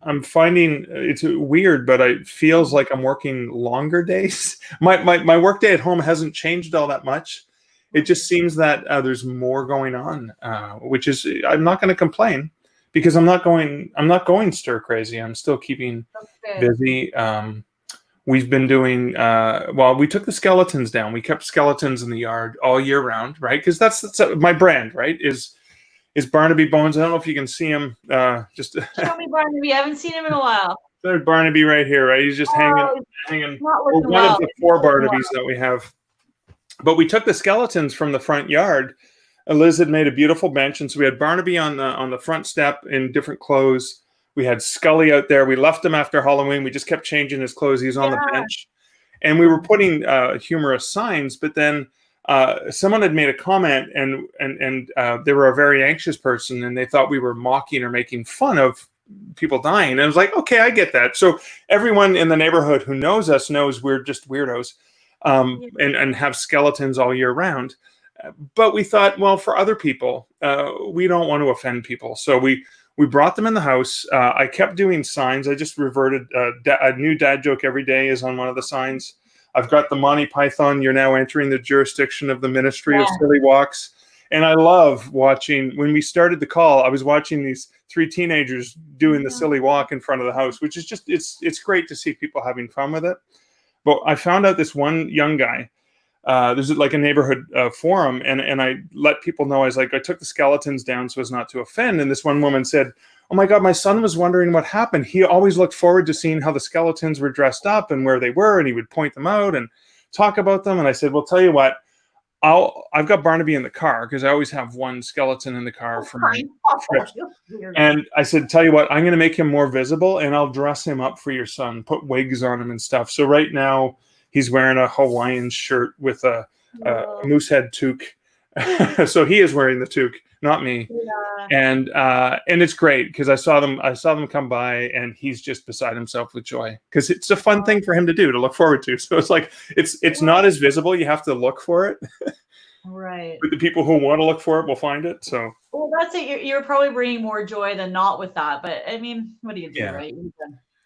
it's weird, but it feels like I'm working longer days. My work day at home hasn't changed all that much. It just seems that there's more going on, which is I'm not going to complain because I'm not going stir crazy. I'm still keeping That's good. busy. We've been doing we took the skeletons down. We kept skeletons in the yard all year round, right? Because that's my brand, right? Is Barnaby Bones. I don't know if you can see him. Just Show me Barnaby. I haven't seen him in a while. there's Barnaby right here, right? He's just hanging, Oh, he's hanging. not Well, looking one of well. the He's four not looking well. Barnabys that we have. But we took the skeletons from the front yard. Liz had made a beautiful bench, and so we had Barnaby on the front step in different clothes. We had Scully out there. We left him after Halloween. We just kept changing his clothes. He was on the Yeah. bench, and we were putting humorous signs. But then someone had made a comment, and they were a very anxious person, and they thought we were mocking or making fun of people dying. And I was like, okay, I get that. So everyone in the neighborhood who knows us knows we're just weirdos, Yeah. and have skeletons all year round. But we thought, well, for other people, we don't want to offend people, so we brought them in the house. I kept doing signs. I just reverted a new dad joke every day is on one of the signs. I've got the Monty Python. You're now entering the jurisdiction of the Ministry of Yeah. Silly Walks. And I love watching. When we started the call, I was watching these three teenagers doing the silly walk in front of the house, which is just it's great to see people having fun with it. But I found out this one young guy. There's like a neighborhood forum, and I let people know. I took the skeletons down so as not to offend. And this one woman said, "Oh my God, my son was wondering what happened. He always looked forward to seeing how the skeletons were dressed up and where they were, and he would point them out and talk about them." And I said, "Well, tell you what, I've got Barnaby in the car because I always have one skeleton in the car for my trips. And I said, tell you what, I'm going to make him more visible and I'll dress him up for your son, put wigs on him and stuff. So right now he's wearing a Hawaiian shirt with a moose head toque. So he is wearing the toque, not me. Yeah. And it's great because I saw them come by and he's just beside himself with joy because it's a fun thing for him to do, to look forward to. So it's like it's not as visible. You have to look for it. Right. But the people who want to look for it will find it. So well, that's it. You're probably bringing more joy than not with that. But I mean, what do you do, right?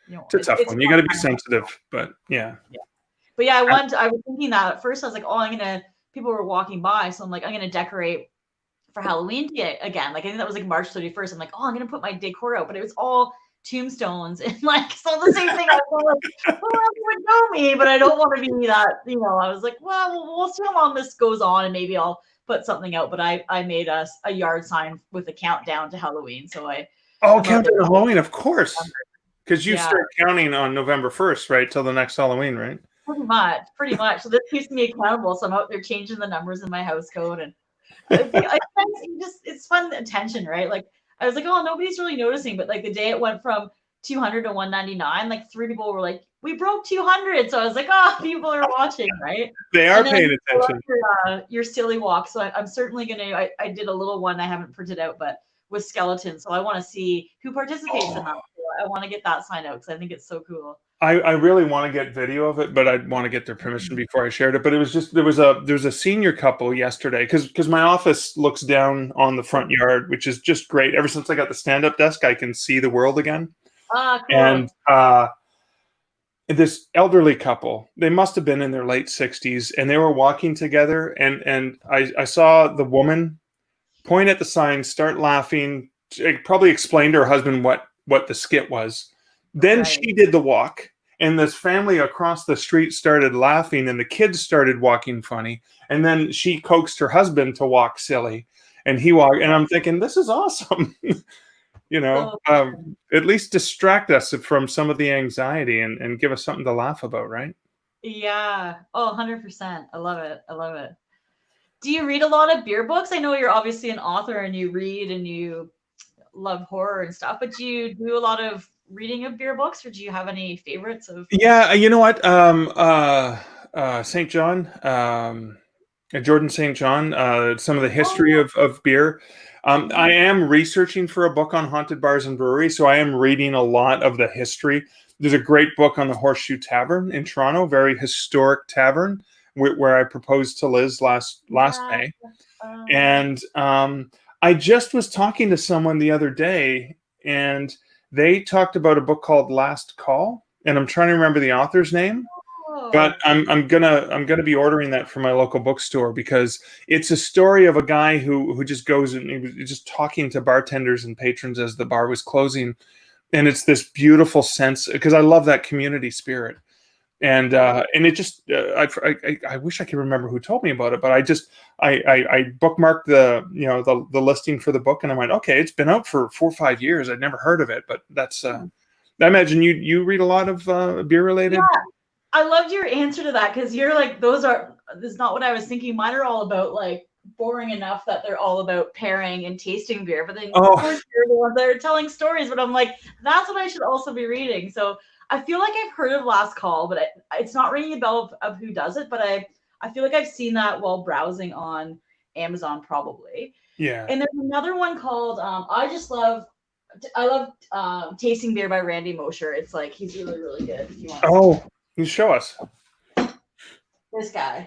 It's a tough one. You got to be sensitive, but yeah. But yeah, I was thinking that at first. I was like, oh, people were walking by, so I'm like, I'm gonna decorate for Halloween again. Like I think that was like March 31st. I'm like, oh, I'm gonna put my decor out, but it was all tombstones and like so the same thing. I was like, well, you would know me, but I don't want to be that. I was like, well, we'll see how long this goes on, and maybe I'll put something out. But I made a yard sign with a countdown to Halloween. So countdown to Halloween, of course, because you start counting on November 1st, right, till the next Halloween, right? Pretty much. So this keeps me accountable. So I'm out there changing the numbers in my house code, and it's fun attention, right? Like I was like, oh, nobody's really noticing, but like the day it went from 200 to 199, like 3 people were like, we broke 200. So I was like, oh, people are watching, right? They are paying attention. Your silly walk. So I'm certainly gonna. I did a little one I haven't printed out, but with skeletons. So I want to see who participates in that. I want to get that sign out because I think it's so cool. I really want to get video of it, but I'd want to get their permission before I shared it. But it was just there was a senior couple yesterday because my office looks down on the front yard, which is just great. Ever since I got the stand-up desk, I can see the world again. Cool. And this elderly couple, they must have been in their late 60s, and they were walking together. And I saw the woman point at the sign, start laughing, probably explain to her husband what the skit was. Then she did the walk, and this family across the street started laughing, and the kids started walking funny. And then she coaxed her husband to walk silly, and he walked. And I'm thinking, this is awesome. At least distract us from some of the anxiety and give us something to laugh about, right? Yeah. Oh, 100%. I love it. Do you read a lot of beer books? I know you're obviously an author and you read and you love horror and stuff, but do you do a lot of reading of beer books, or do you have any favorites of? Yeah, you know what? St. John, Jordan St. John, some of the history of beer. I am researching for a book on haunted bars and breweries, so I am reading a lot of the history. There's a great book on the Horseshoe Tavern in Toronto, very historic tavern, where I proposed to Liz last May. And I just was talking to someone the other day, and they talked about a book called Last Call, and I'm trying to remember the author's name. But I'm gonna be ordering that from my local bookstore because it's a story of a guy who just goes and he was just talking to bartenders and patrons as the bar was closing, and it's this beautiful sense because I love that community spirit, and it just I wish I could remember who told me about it, but I bookmarked the listing for the book, and I went, okay, it's been out for 4 or 5 years. I'd never heard of it, but that's I imagine you read a lot of beer related. Yeah. I loved your answer to that because you're like, this is not what I was thinking. Mine are all about like boring enough that they're all about pairing and tasting beer. But then of course you're the ones that are telling stories. But I'm like, that's what I should also be reading. So I feel like I've heard of Last Call, but it's not ringing a bell of who does it. But I feel like I've seen that while browsing on Amazon probably. Yeah. And there's another one called I love Tasting Beer by Randy Mosher. It's like he's really, really good. If you want you show us this guy,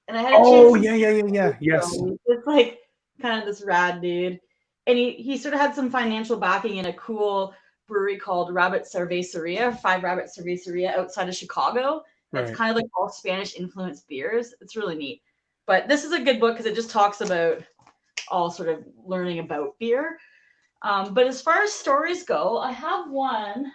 and I had a chance. Yes. It's like kind of this rad dude, and he sort of had some financial backing in a cool brewery called Rabbit Cerveceria, 5 Rabbit Cerveceria outside of Chicago. Right. It's kind of like all Spanish influenced beers. It's really neat. But this is a good book because it just talks about all sort of learning about beer. But as far as stories go, I have one.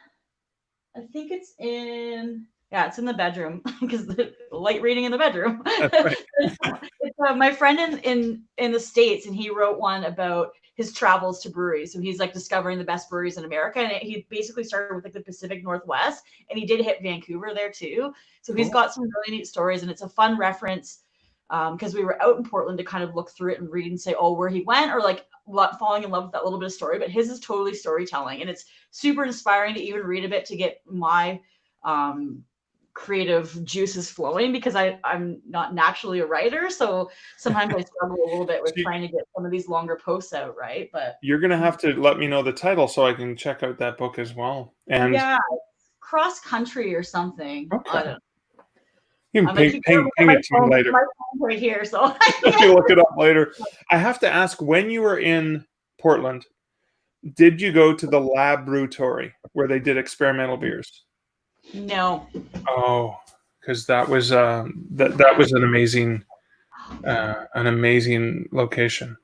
I think it's in the bedroom because the light reading in the bedroom. Right. It's my friend in the States, and he wrote one about his travels to breweries. So he's like discovering the best breweries in America, and he basically started with like the Pacific Northwest, and he did hit Vancouver there too. So he's got some really neat stories, and it's a fun reference because we were out in Portland to kind of look through it and read and say, oh, where he went, or like falling in love with that little bit of story. But his is totally storytelling, and it's super inspiring to even read a bit to get my creative juices flowing, because I'm not naturally a writer, so sometimes I struggle a little bit with trying to get some of these longer posts out, right? But you're gonna have to let me know the title so I can check out that book as well. And yeah, cross country or something. okay. I don't. You can ping it to me later. My phone's right here, so You look it up later. I have to ask, when you were in Portland, did you go to the Lab Brewery where they did experimental beers? No. Oh, because that was that was an amazing location.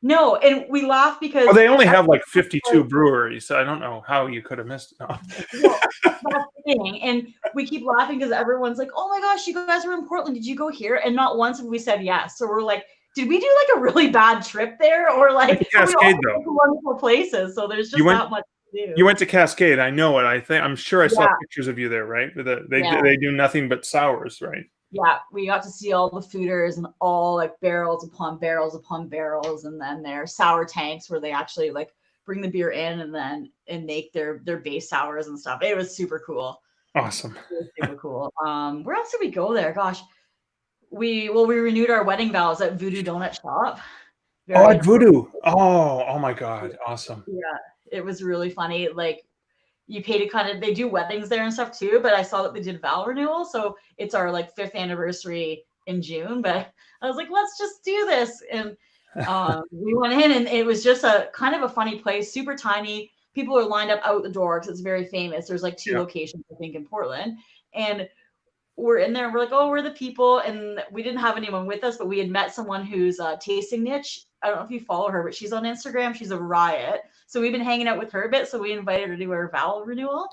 No, and we laugh because they only have like 52 breweries. So I don't know how you could have missed it. No. Well, that's the thing. And we keep laughing because everyone's like, oh my gosh, you guys were in Portland. Did you go here? And not once have we said yes. So we're like, did we do like a really bad trip there? Or like Cascade, though. Wonderful places. So there's just not much to do. You went to Cascade. I know it. I'm sure I saw pictures of you there, right? They do nothing but sours, right? Yeah, we got to see all the fooders and all like barrels upon barrels upon barrels, and then their sour tanks where they actually like bring the beer in and make their base sours and stuff. It was super cool. Awesome. It was super cool. Where else did we go there? Gosh, we renewed our wedding vows at Voodoo Donut Shop. At Voodoo. Oh my God. Awesome. Yeah, it was really funny. Like, you pay to kind of, they do weddings there and stuff too, but I saw that they did vow renewal. So it's our like 5th anniversary in June, but I was like, let's just do this. And we went in, and it was just a kind of a funny place, super tiny. People are lined up out the door because it's very famous. There's like 2 locations, I think, in Portland. And we're in there and we're like, oh, we're the people. And we didn't have anyone with us, but we had met someone who's tasting niche. I don't know if you follow her, but she's on Instagram. She's a riot. So we've been hanging out with her a bit. So we invited her to do our vow renewal.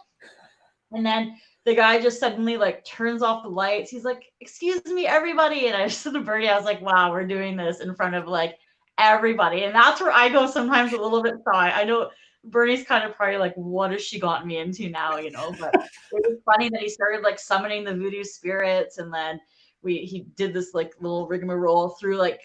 And then the guy just suddenly like turns off the lights. He's like, excuse me, everybody. And I just said to Bernie, I was like, wow, we're doing this in front of like everybody. And that's where I go sometimes a little bit shy. I know Bernie's kind of probably like, what has she gotten me into now, you know? But it was funny that he started like summoning the voodoo spirits, and then he did this like little rigmarole through like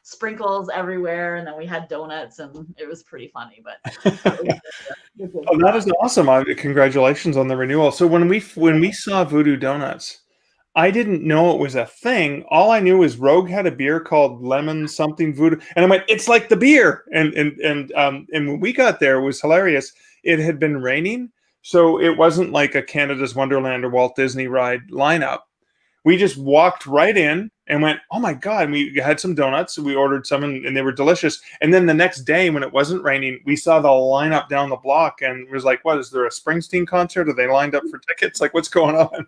sprinkles everywhere, and then we had donuts, and it was pretty funny. But that is awesome. Congratulations on the renewal. So when we saw Voodoo Donuts, I didn't know it was a thing. All I knew was Rogue had a beer called Lemon something Voodoo, and I went, "It's like the beer." And when we got there, it was hilarious. It had been raining, so it wasn't like a Canada's Wonderland or Walt Disney ride lineup. We just walked right in and went, oh my God. And we had some donuts. We ordered some, and they were delicious. And then the next day, when it wasn't raining, we saw the lineup down the block, and it was like, what, is there a Springsteen concert? Are they lined up for tickets? Like, what's going on?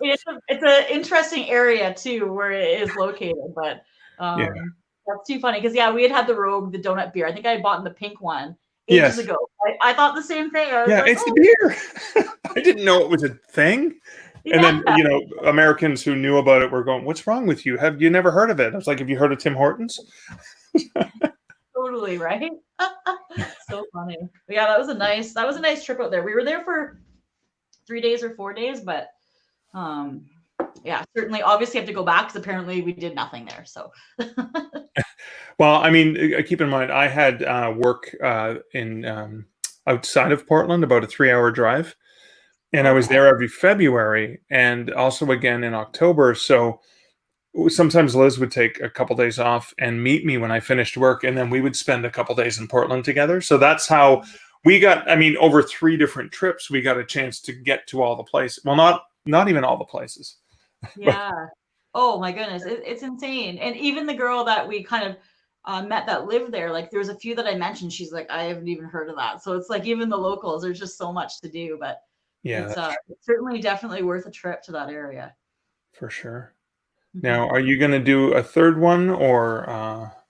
It's an interesting area too, where it is located, but that's too funny. Because we had the Rogue, the donut beer. I think I had bought the pink one ages ago. I thought the same thing. I was like, it's the beer. I didn't know it was a thing. And then, Americans who knew about it were going, what's wrong with you? Have you never heard of it? I was like, have you heard of Tim Hortons? Totally, right? So funny. But yeah, that was a nice trip out there. We were there for 3 days or 4 days, but certainly obviously have to go back because apparently we did nothing there. So well, I mean, keep in mind, I had work in outside of Portland, about a 3-hour drive. And I was there every February and also again in October. So sometimes Liz would take a couple days off and meet me when I finished work. And then we would spend a couple days in Portland together. So that's how we got, over 3 different trips, we got a chance to get to all the places. Well, not even all the places. Yeah. Oh my goodness. It's insane. And even the girl that we kind of met that lived there, like there was a few that I mentioned. She's like, I haven't even heard of that. So it's like, even the locals, there's just so much to do, but it's certainly definitely worth a trip to that area. For sure. Now, are you going to do a third one or?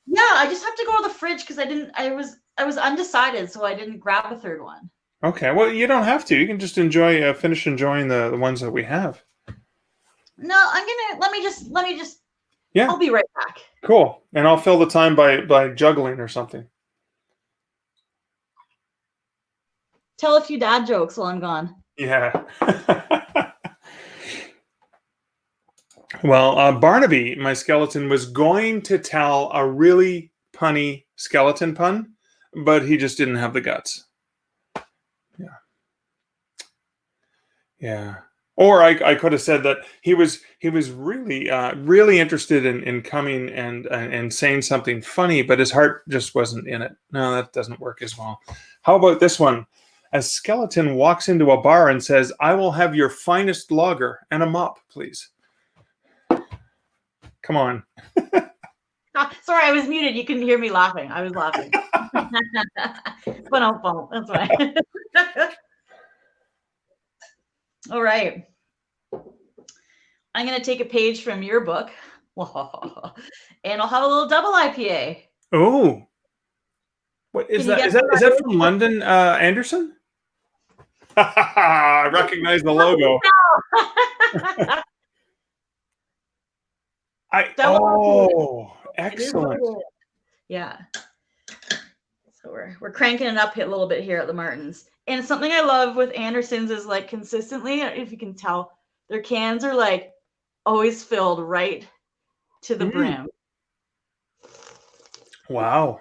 Yeah, I just have to go to the fridge because I was undecided, so I didn't grab a third one. Okay, well, you don't have to. You can just finish enjoying the ones that we have. No, let me just. Yeah, I'll be right back. Cool, and I'll fill the time by juggling or something. Tell a few dad jokes while I'm gone. Yeah. Well, Barnaby, my skeleton, was going to tell a really punny skeleton pun, but he just didn't have the guts. Yeah. Yeah. Or I could have said that he was really really interested in coming and saying something funny, but his heart just wasn't in it. No, that doesn't work as well. How about this one? A skeleton walks into a bar and says, "I will have your finest lager and a mop, please." Come on. Sorry, I was muted. You couldn't hear me laughing. I was laughing. That's why. All right. I'm going to take a page from your book, and I'll have a little double IPA. Oh, what is that? Is that from London, Anderson? I recognize the logo. Excellent. Yeah. So we're cranking it up a little bit here at the Martins. And something I love with Anderson's is like consistently, if you can tell, their cans are like always filled right to the brim. Wow.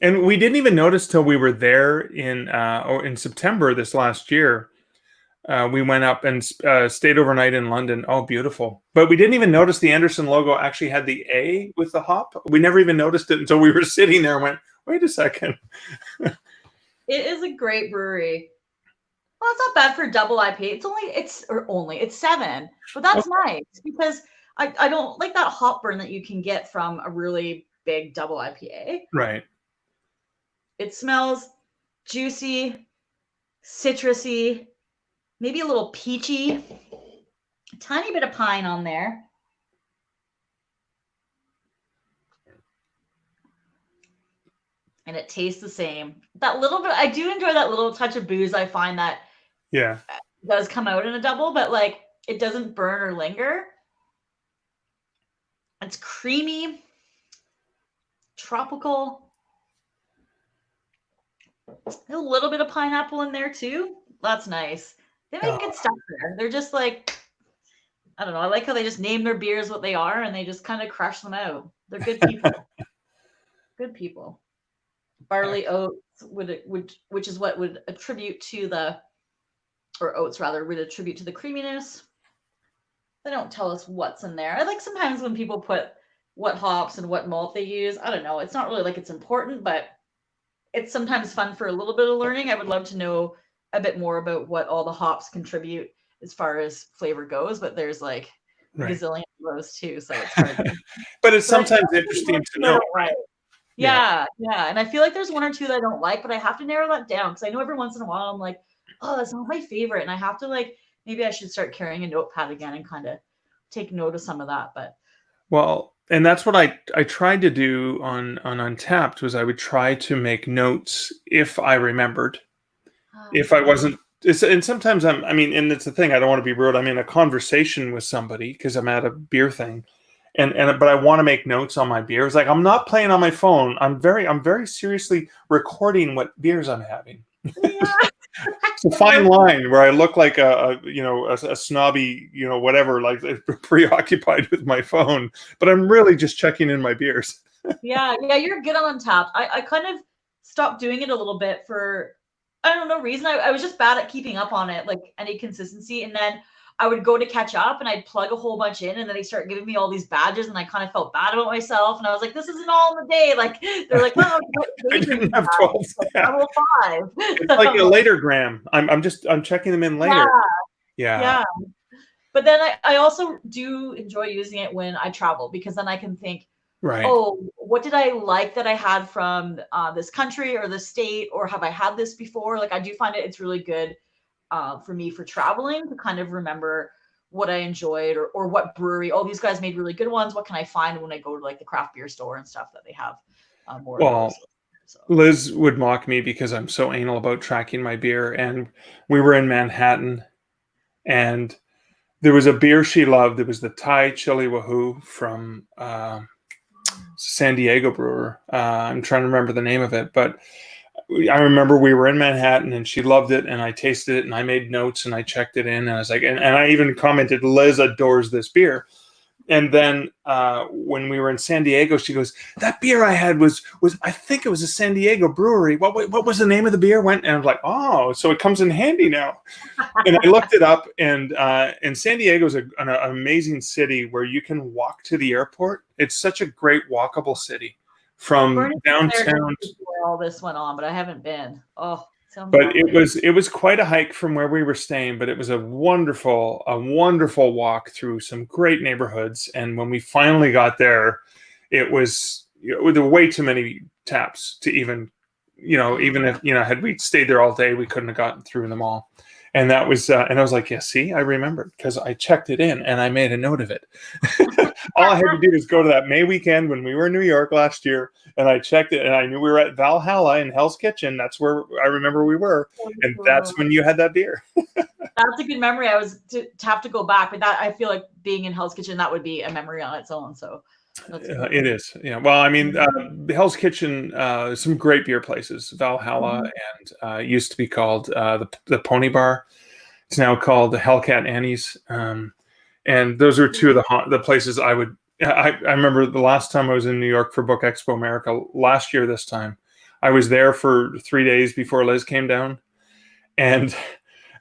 And we didn't even notice till we were there in September this last year. We went up and stayed overnight in London. Oh, beautiful. But we didn't even notice the Anderson logo actually had the A with the hop. We never even noticed it until we were sitting there and went, wait a second. It is a great brewery. Well, it's not bad for double IPA. It's 7, but that's nice because I don't like that hop burn that you can get from a really big double IPA. Right. It smells juicy, citrusy, maybe a little peachy, a tiny bit of pine on there. And it tastes the same. That little bit, I do enjoy that little touch of booze. I find that does come out in a double, but like it doesn't burn or linger. It's creamy, tropical. A little bit of pineapple in there too. That's nice. They make good stuff there. They're just like, I don't know. I like how they just name their beers what they are and they just kind of crush them out. They're good people. Good people. Barley oats which is what would attribute to the, or oats rather, would attribute to the creaminess. They don't tell us what's in there. I like sometimes when people put what hops and what malt they use. I don't know. It's not really like it's important, but it's sometimes fun for a little bit of learning. I would love to know a bit more about what all the hops contribute as far as flavor goes, but there's like a gazillion of those too, so it's hard. But it's sometimes interesting to know, right? Yeah. And I feel like there's one or two that I don't like, but I have to narrow that down because I know every once in a while I'm like, oh, that's not my favorite. And I have to like, maybe I should start carrying a notepad again and kind of take note of some of that. But well, and that's what I tried to do on Untapped was I would try to make notes if I remembered. If I wasn't, and sometimes and it's the thing, I don't want to be rude. I'm in a conversation with somebody because I'm at a beer thing. But I want to make notes on my beers. Like I'm not playing on my phone. I'm very seriously recording what beers I'm having. Yeah. It's a fine line where I look like a snobby, whatever, like preoccupied with my phone, but I'm really just checking in my beers. Yeah, you're good on Untapped. I kind of stopped doing it a little bit for, I don't know, reason. I was just bad at keeping up on it, like any consistency. And then I would go to catch up and I'd plug a whole bunch in and then they start giving me all these badges and I kind of felt bad about myself. And I was like, this isn't all in the day. Like, they're like, well, I didn't have 12. Level 5. It's like a later gram. I'm checking them in later. Yeah. But then I also do enjoy using it when I travel because then I can think, right. Oh, what did I like that I had from this country or this state, or have I had this before? Like, I do find it's really good for me for traveling to kind of remember what I enjoyed or what brewery. Oh, these guys made really good ones. What can I find when I go to like the craft beer store and stuff that they have more of those? So. Liz would mock me because I'm so anal about tracking my beer. And we were in Manhattan and there was a beer she loved. It was the Thai Chili Wahoo from San Diego brewer. I'm trying to remember the name of it, but I remember we were in Manhattan and she loved it and I tasted it and I made notes and I checked it in and I was like, and I even commented, Liz adores this beer. And then when we were in San Diego, she goes, "That beer I had was I think it was a San Diego brewery. What was the name of the beer?" And I was like, "Oh, so it comes in handy now." And I looked it up, and San Diego is an amazing city where you can walk to the airport. It's such a great walkable city from Bernie's been there downtown. before all this went on, but I haven't been. Oh, sounds But lovely. it was quite a hike from where we were staying, but it was a wonderful walk through some great neighborhoods. And when we finally got there, there were way too many taps to even, even if, had we stayed there all day, we couldn't have gotten through them all. And that was, and I was like, yeah, see, I remembered because I checked it in and I made a note of it. All I had to do was go to that May weekend when we were in New York last year, and I checked it, and I knew we were at Valhalla in Hell's Kitchen. That's where I remember we were, and that's when you had that beer. That's a good memory. I was to have to go back, but that I feel like being in Hell's Kitchen, that would be a memory on its own. So it is, yeah. Well, I mean, Hell's Kitchen, some great beer places. Valhalla, and used to be called the Pony Bar. It's now called the Hellcat Annie's, and those are two of the places I would. I remember the last time I was in New York for Book Expo America last year. This time, I was there for 3 days before Liz came down, and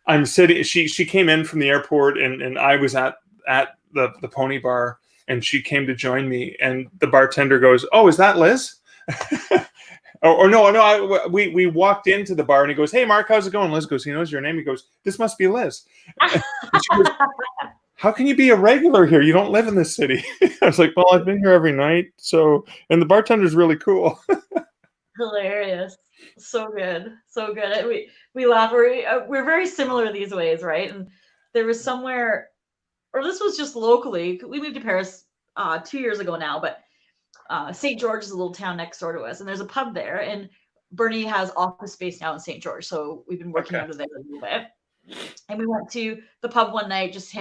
I'm sitting. She came in from the airport, and I was at the Pony Bar. And she came to join me, and the bartender goes, "Oh, is that Liz?" or no, we walked into the bar, and he goes, "Hey, Mark, how's it going?" Liz goes, "He knows your name." He goes, "This must be Liz." And she goes, "How can you be a regular here? You don't live in this city." I was like, "Well, I've been here every night, so." And the bartender's really cool. Hilarious, so good, so good. We laugh. We're very similar these ways, right? And there was somewhere. Or this was just locally. We moved to Paris 2 years ago now, but St. George is a little town next door to us, and there's a pub there. And Bernie has office space now in St. George, so we've been working out of there a little bit. And we went to the pub one night, just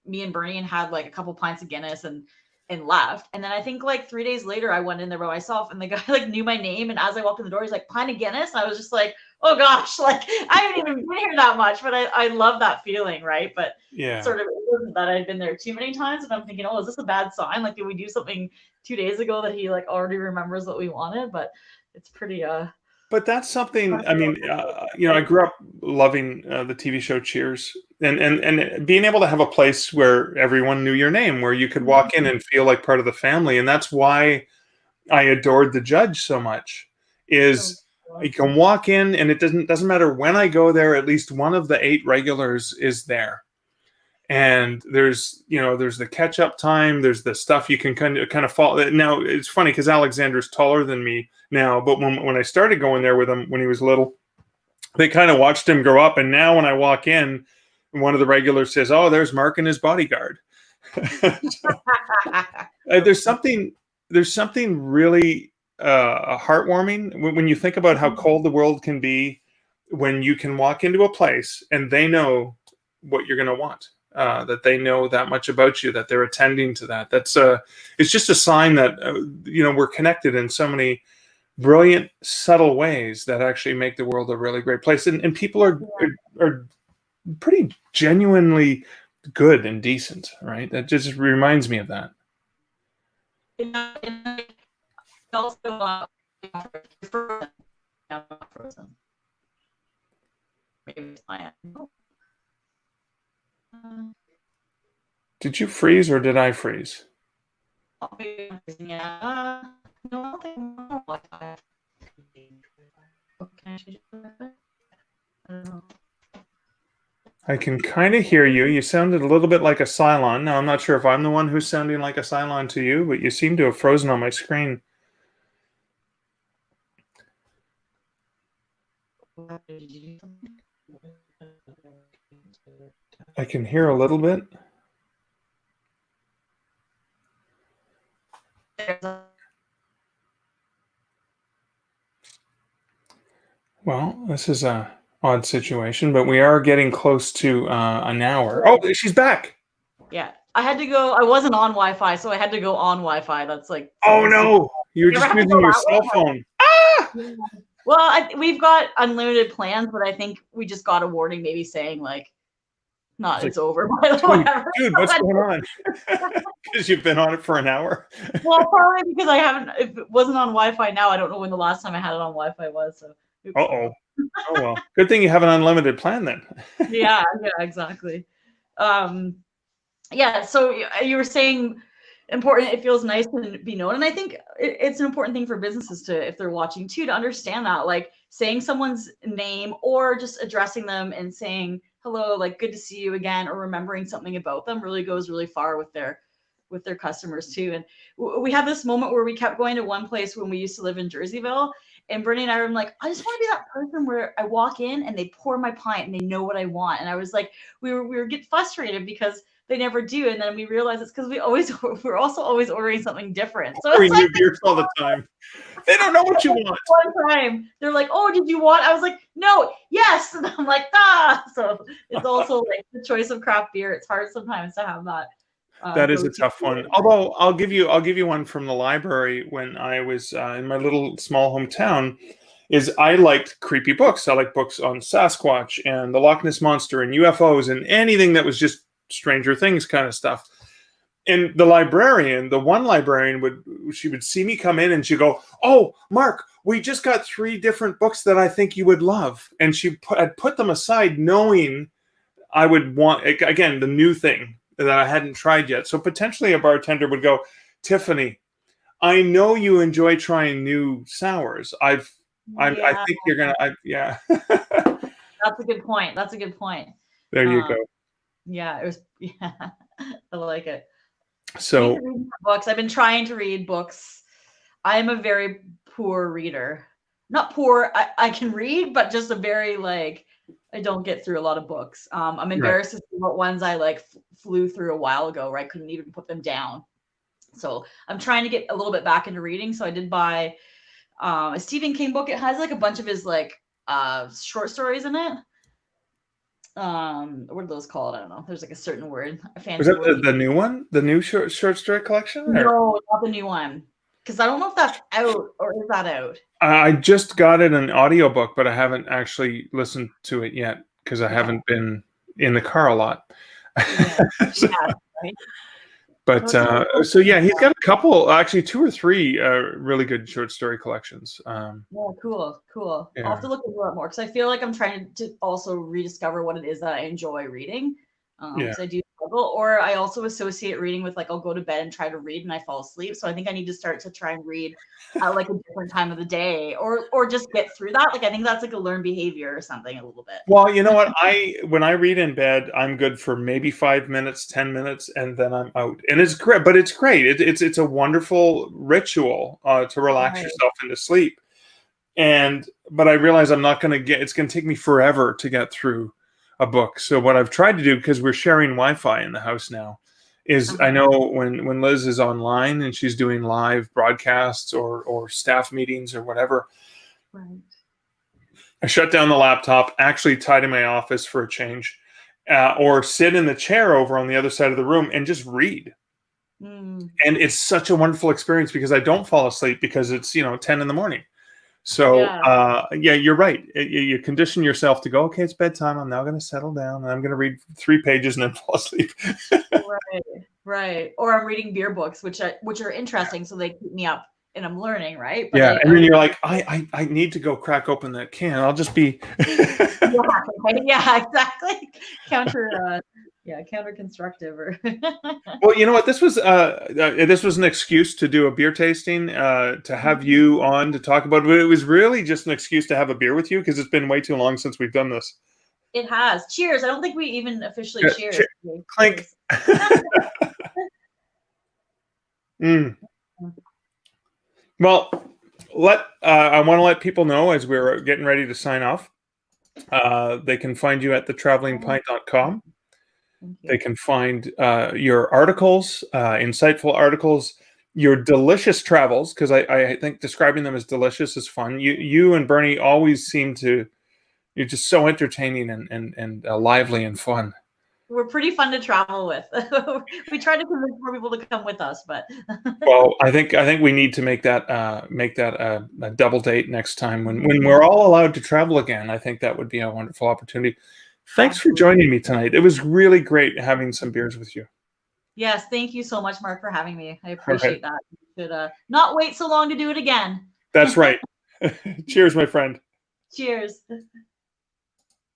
me and Bernie, and had like a couple pints of Guinness and left. And then I think like 3 days later, I went in there by myself, and the guy like knew my name. And as I walked in the door, he's like, "Pint of Guinness." And I was just like, "Oh gosh, like I haven't even been here that much," but I love that feeling, right? But Yeah, sort of, it wasn't that I'd been there too many times, and I'm thinking, oh, is this a bad sign? Like, did we do something 2 days ago that he like already remembers what we wanted? But it's pretty but that's something. I mean, I grew up loving the TV show Cheers, and being able to have a place where everyone knew your name, where you could walk in and feel like part of the family, and that's why I adored the judge so much. Is you can walk in, and it doesn't matter when I go there. At least one of the 8 regulars is there, and there's the catch up time. There's the stuff you can kind of fall. Now it's funny because Alexander's taller than me now, but when I started going there with him when he was little, they kind of watched him grow up. And now when I walk in, one of the regulars says, "Oh, there's Mark and his bodyguard." There's something really heartwarming when you think about how cold the world can be when you can walk into a place and they know what you're going to want. That they know that much about you, that they're attending to that. It's just a sign that we're connected in so many brilliant, subtle ways that actually make the world a really great place. And people are pretty genuinely good and decent, right? That just reminds me of that. Also, frozen. Maybe I am. Did you freeze or did I freeze? Yeah. No, I I can kind of hear you. You sounded a little bit like a Cylon. Now, I'm not sure if I'm the one who's sounding like a Cylon to you, but you seem to have frozen on my screen. I can hear a little bit. Well, this is a odd situation, but we are getting close to an hour. Oh, she's back. Yeah, I had to go. I wasn't on Wi-Fi, so I had to go on Wi-Fi. That's like. Oh no! You were just using your cell phone. Ah! Well, we've got unlimited plans, but I think we just got a warning, maybe saying like, Not It's like, it's over, but dude, whatever. dude, what's going on? Because you've been on it for an hour. Well, probably because I haven't. If it wasn't on Wi-Fi now, I don't know when the last time I had it on Wi-Fi was. So, oops, Uh-oh. Oh, well. Good thing you have an unlimited plan then. yeah, exactly. Yeah. So you were saying important. It feels nice to be known, and I think it's an important thing for businesses to, if they're watching too, to understand that, like saying someone's name or just addressing them and saying hello, like good to see you again, or remembering something about them really goes really far with their customers too. And we had this moment where we kept going to one place when we used to live in Jerseyville, and Brittany and I were like, I just want to be that person where I walk in and they pour my pint and they know what I want. And I was like, we were getting frustrated because they never do. And then we realized it's because we're also always ordering something different. So Pouring it's like new beers all the time. They don't know what you want. one time they're like, oh, did you want? I was like, no, yes. And I'm like, ah. So it's also like the choice of craft beer. It's hard sometimes to have that. That is a tough one. Although I'll give you one from the library when I was in my little small hometown. Is I liked creepy books. I like books on Sasquatch and the Loch Ness Monster and UFOs and anything that was just Stranger Things kind of stuff. And the one librarian would see me come in and she'd go, "Oh, Mark, we just got 3 different books that I think you would love." And I'd put them aside knowing I would want, again, the new thing that I hadn't tried yet. So potentially a bartender would go, "Tiffany, I know you enjoy trying new sours. I think you're going to, yeah." That's a good point. There you go. Yeah, it was, yeah, I like it. So books. I've been trying to read books. I am a very poor reader. Not poor. I can read, but just a very I don't get through a lot of books. I'm embarrassed to see what ones I flew through a while ago, where I couldn't even put them down. So I'm trying to get a little bit back into reading. So I did buy a Stephen King book. It has a bunch of his short stories in it. What are those called? I don't know. There's a certain word. Was that the new one? The new short story collection? No, not the new one. Because I don't know if that's out, or is that out? I just got it an audiobook, but I haven't actually listened to it yet because I haven't been in the car a lot. Yeah. So, Yeah, right? But so yeah, he's got a couple, actually 2 or 3 really good short story collections. Yeah, cool. Yeah. I'll have to look into it more because I feel like I'm trying to also rediscover what it is that I enjoy reading. Because I do struggle, or I also associate reading with I'll go to bed and try to read and I fall asleep. So I think I need to start to try and read at a different time of the day, or just get through that. I think that's a learned behavior or something a little bit. Well, you know what? When I read in bed, I'm good for maybe 5 minutes, 10 minutes, and then I'm out. And it's great, but it's great. It's a wonderful ritual to relax yourself into sleep. But I realize I'm not going to it's going to take me forever to get through a book. So what I've tried to do, because we're sharing Wi-Fi in the house now, is I know when Liz is online and she's doing live broadcasts or staff meetings or whatever, right, I shut down the laptop, actually tidy my office for a change, or sit in the chair over on the other side of the room and just read. And it's such a wonderful experience because I don't fall asleep because it's 10 in the morning. So, you're right. You condition yourself to go, okay, it's bedtime. I'm now going to settle down and I'm going to read 3 pages and then fall asleep. Right. Or I'm reading beer books, which are interesting. So they keep me up and I'm learning, right? But and then you're like, I need to go crack open that can. I'll just be. Yeah, exactly. Counter-constructive. Well, you know what? This was an excuse to do a beer tasting, to have you on to talk about it. But it was really just an excuse to have a beer with you because it's been way too long since we've done this. It has. Cheers. I don't think we even officially cheers. Clink. Well, I want to let people know as we're getting ready to sign off. They can find you at thetravelingpint.com. They can find your articles, insightful articles, your delicious travels, because I think describing them as delicious is fun. You and Bernie always seem to, you're just so entertaining and lively and fun. We're pretty fun to travel with. We try to convince more people to come with us, but well, I think we need to make that a double date next time when we're all allowed to travel again. I think that would be a wonderful opportunity. Thanks for joining me tonight. It was really great having some beers with you. Yes, thank you so much, Mark, for having me. I All right. appreciate that. You should not wait so long to do it again. That's right. Cheers, my friend. Cheers.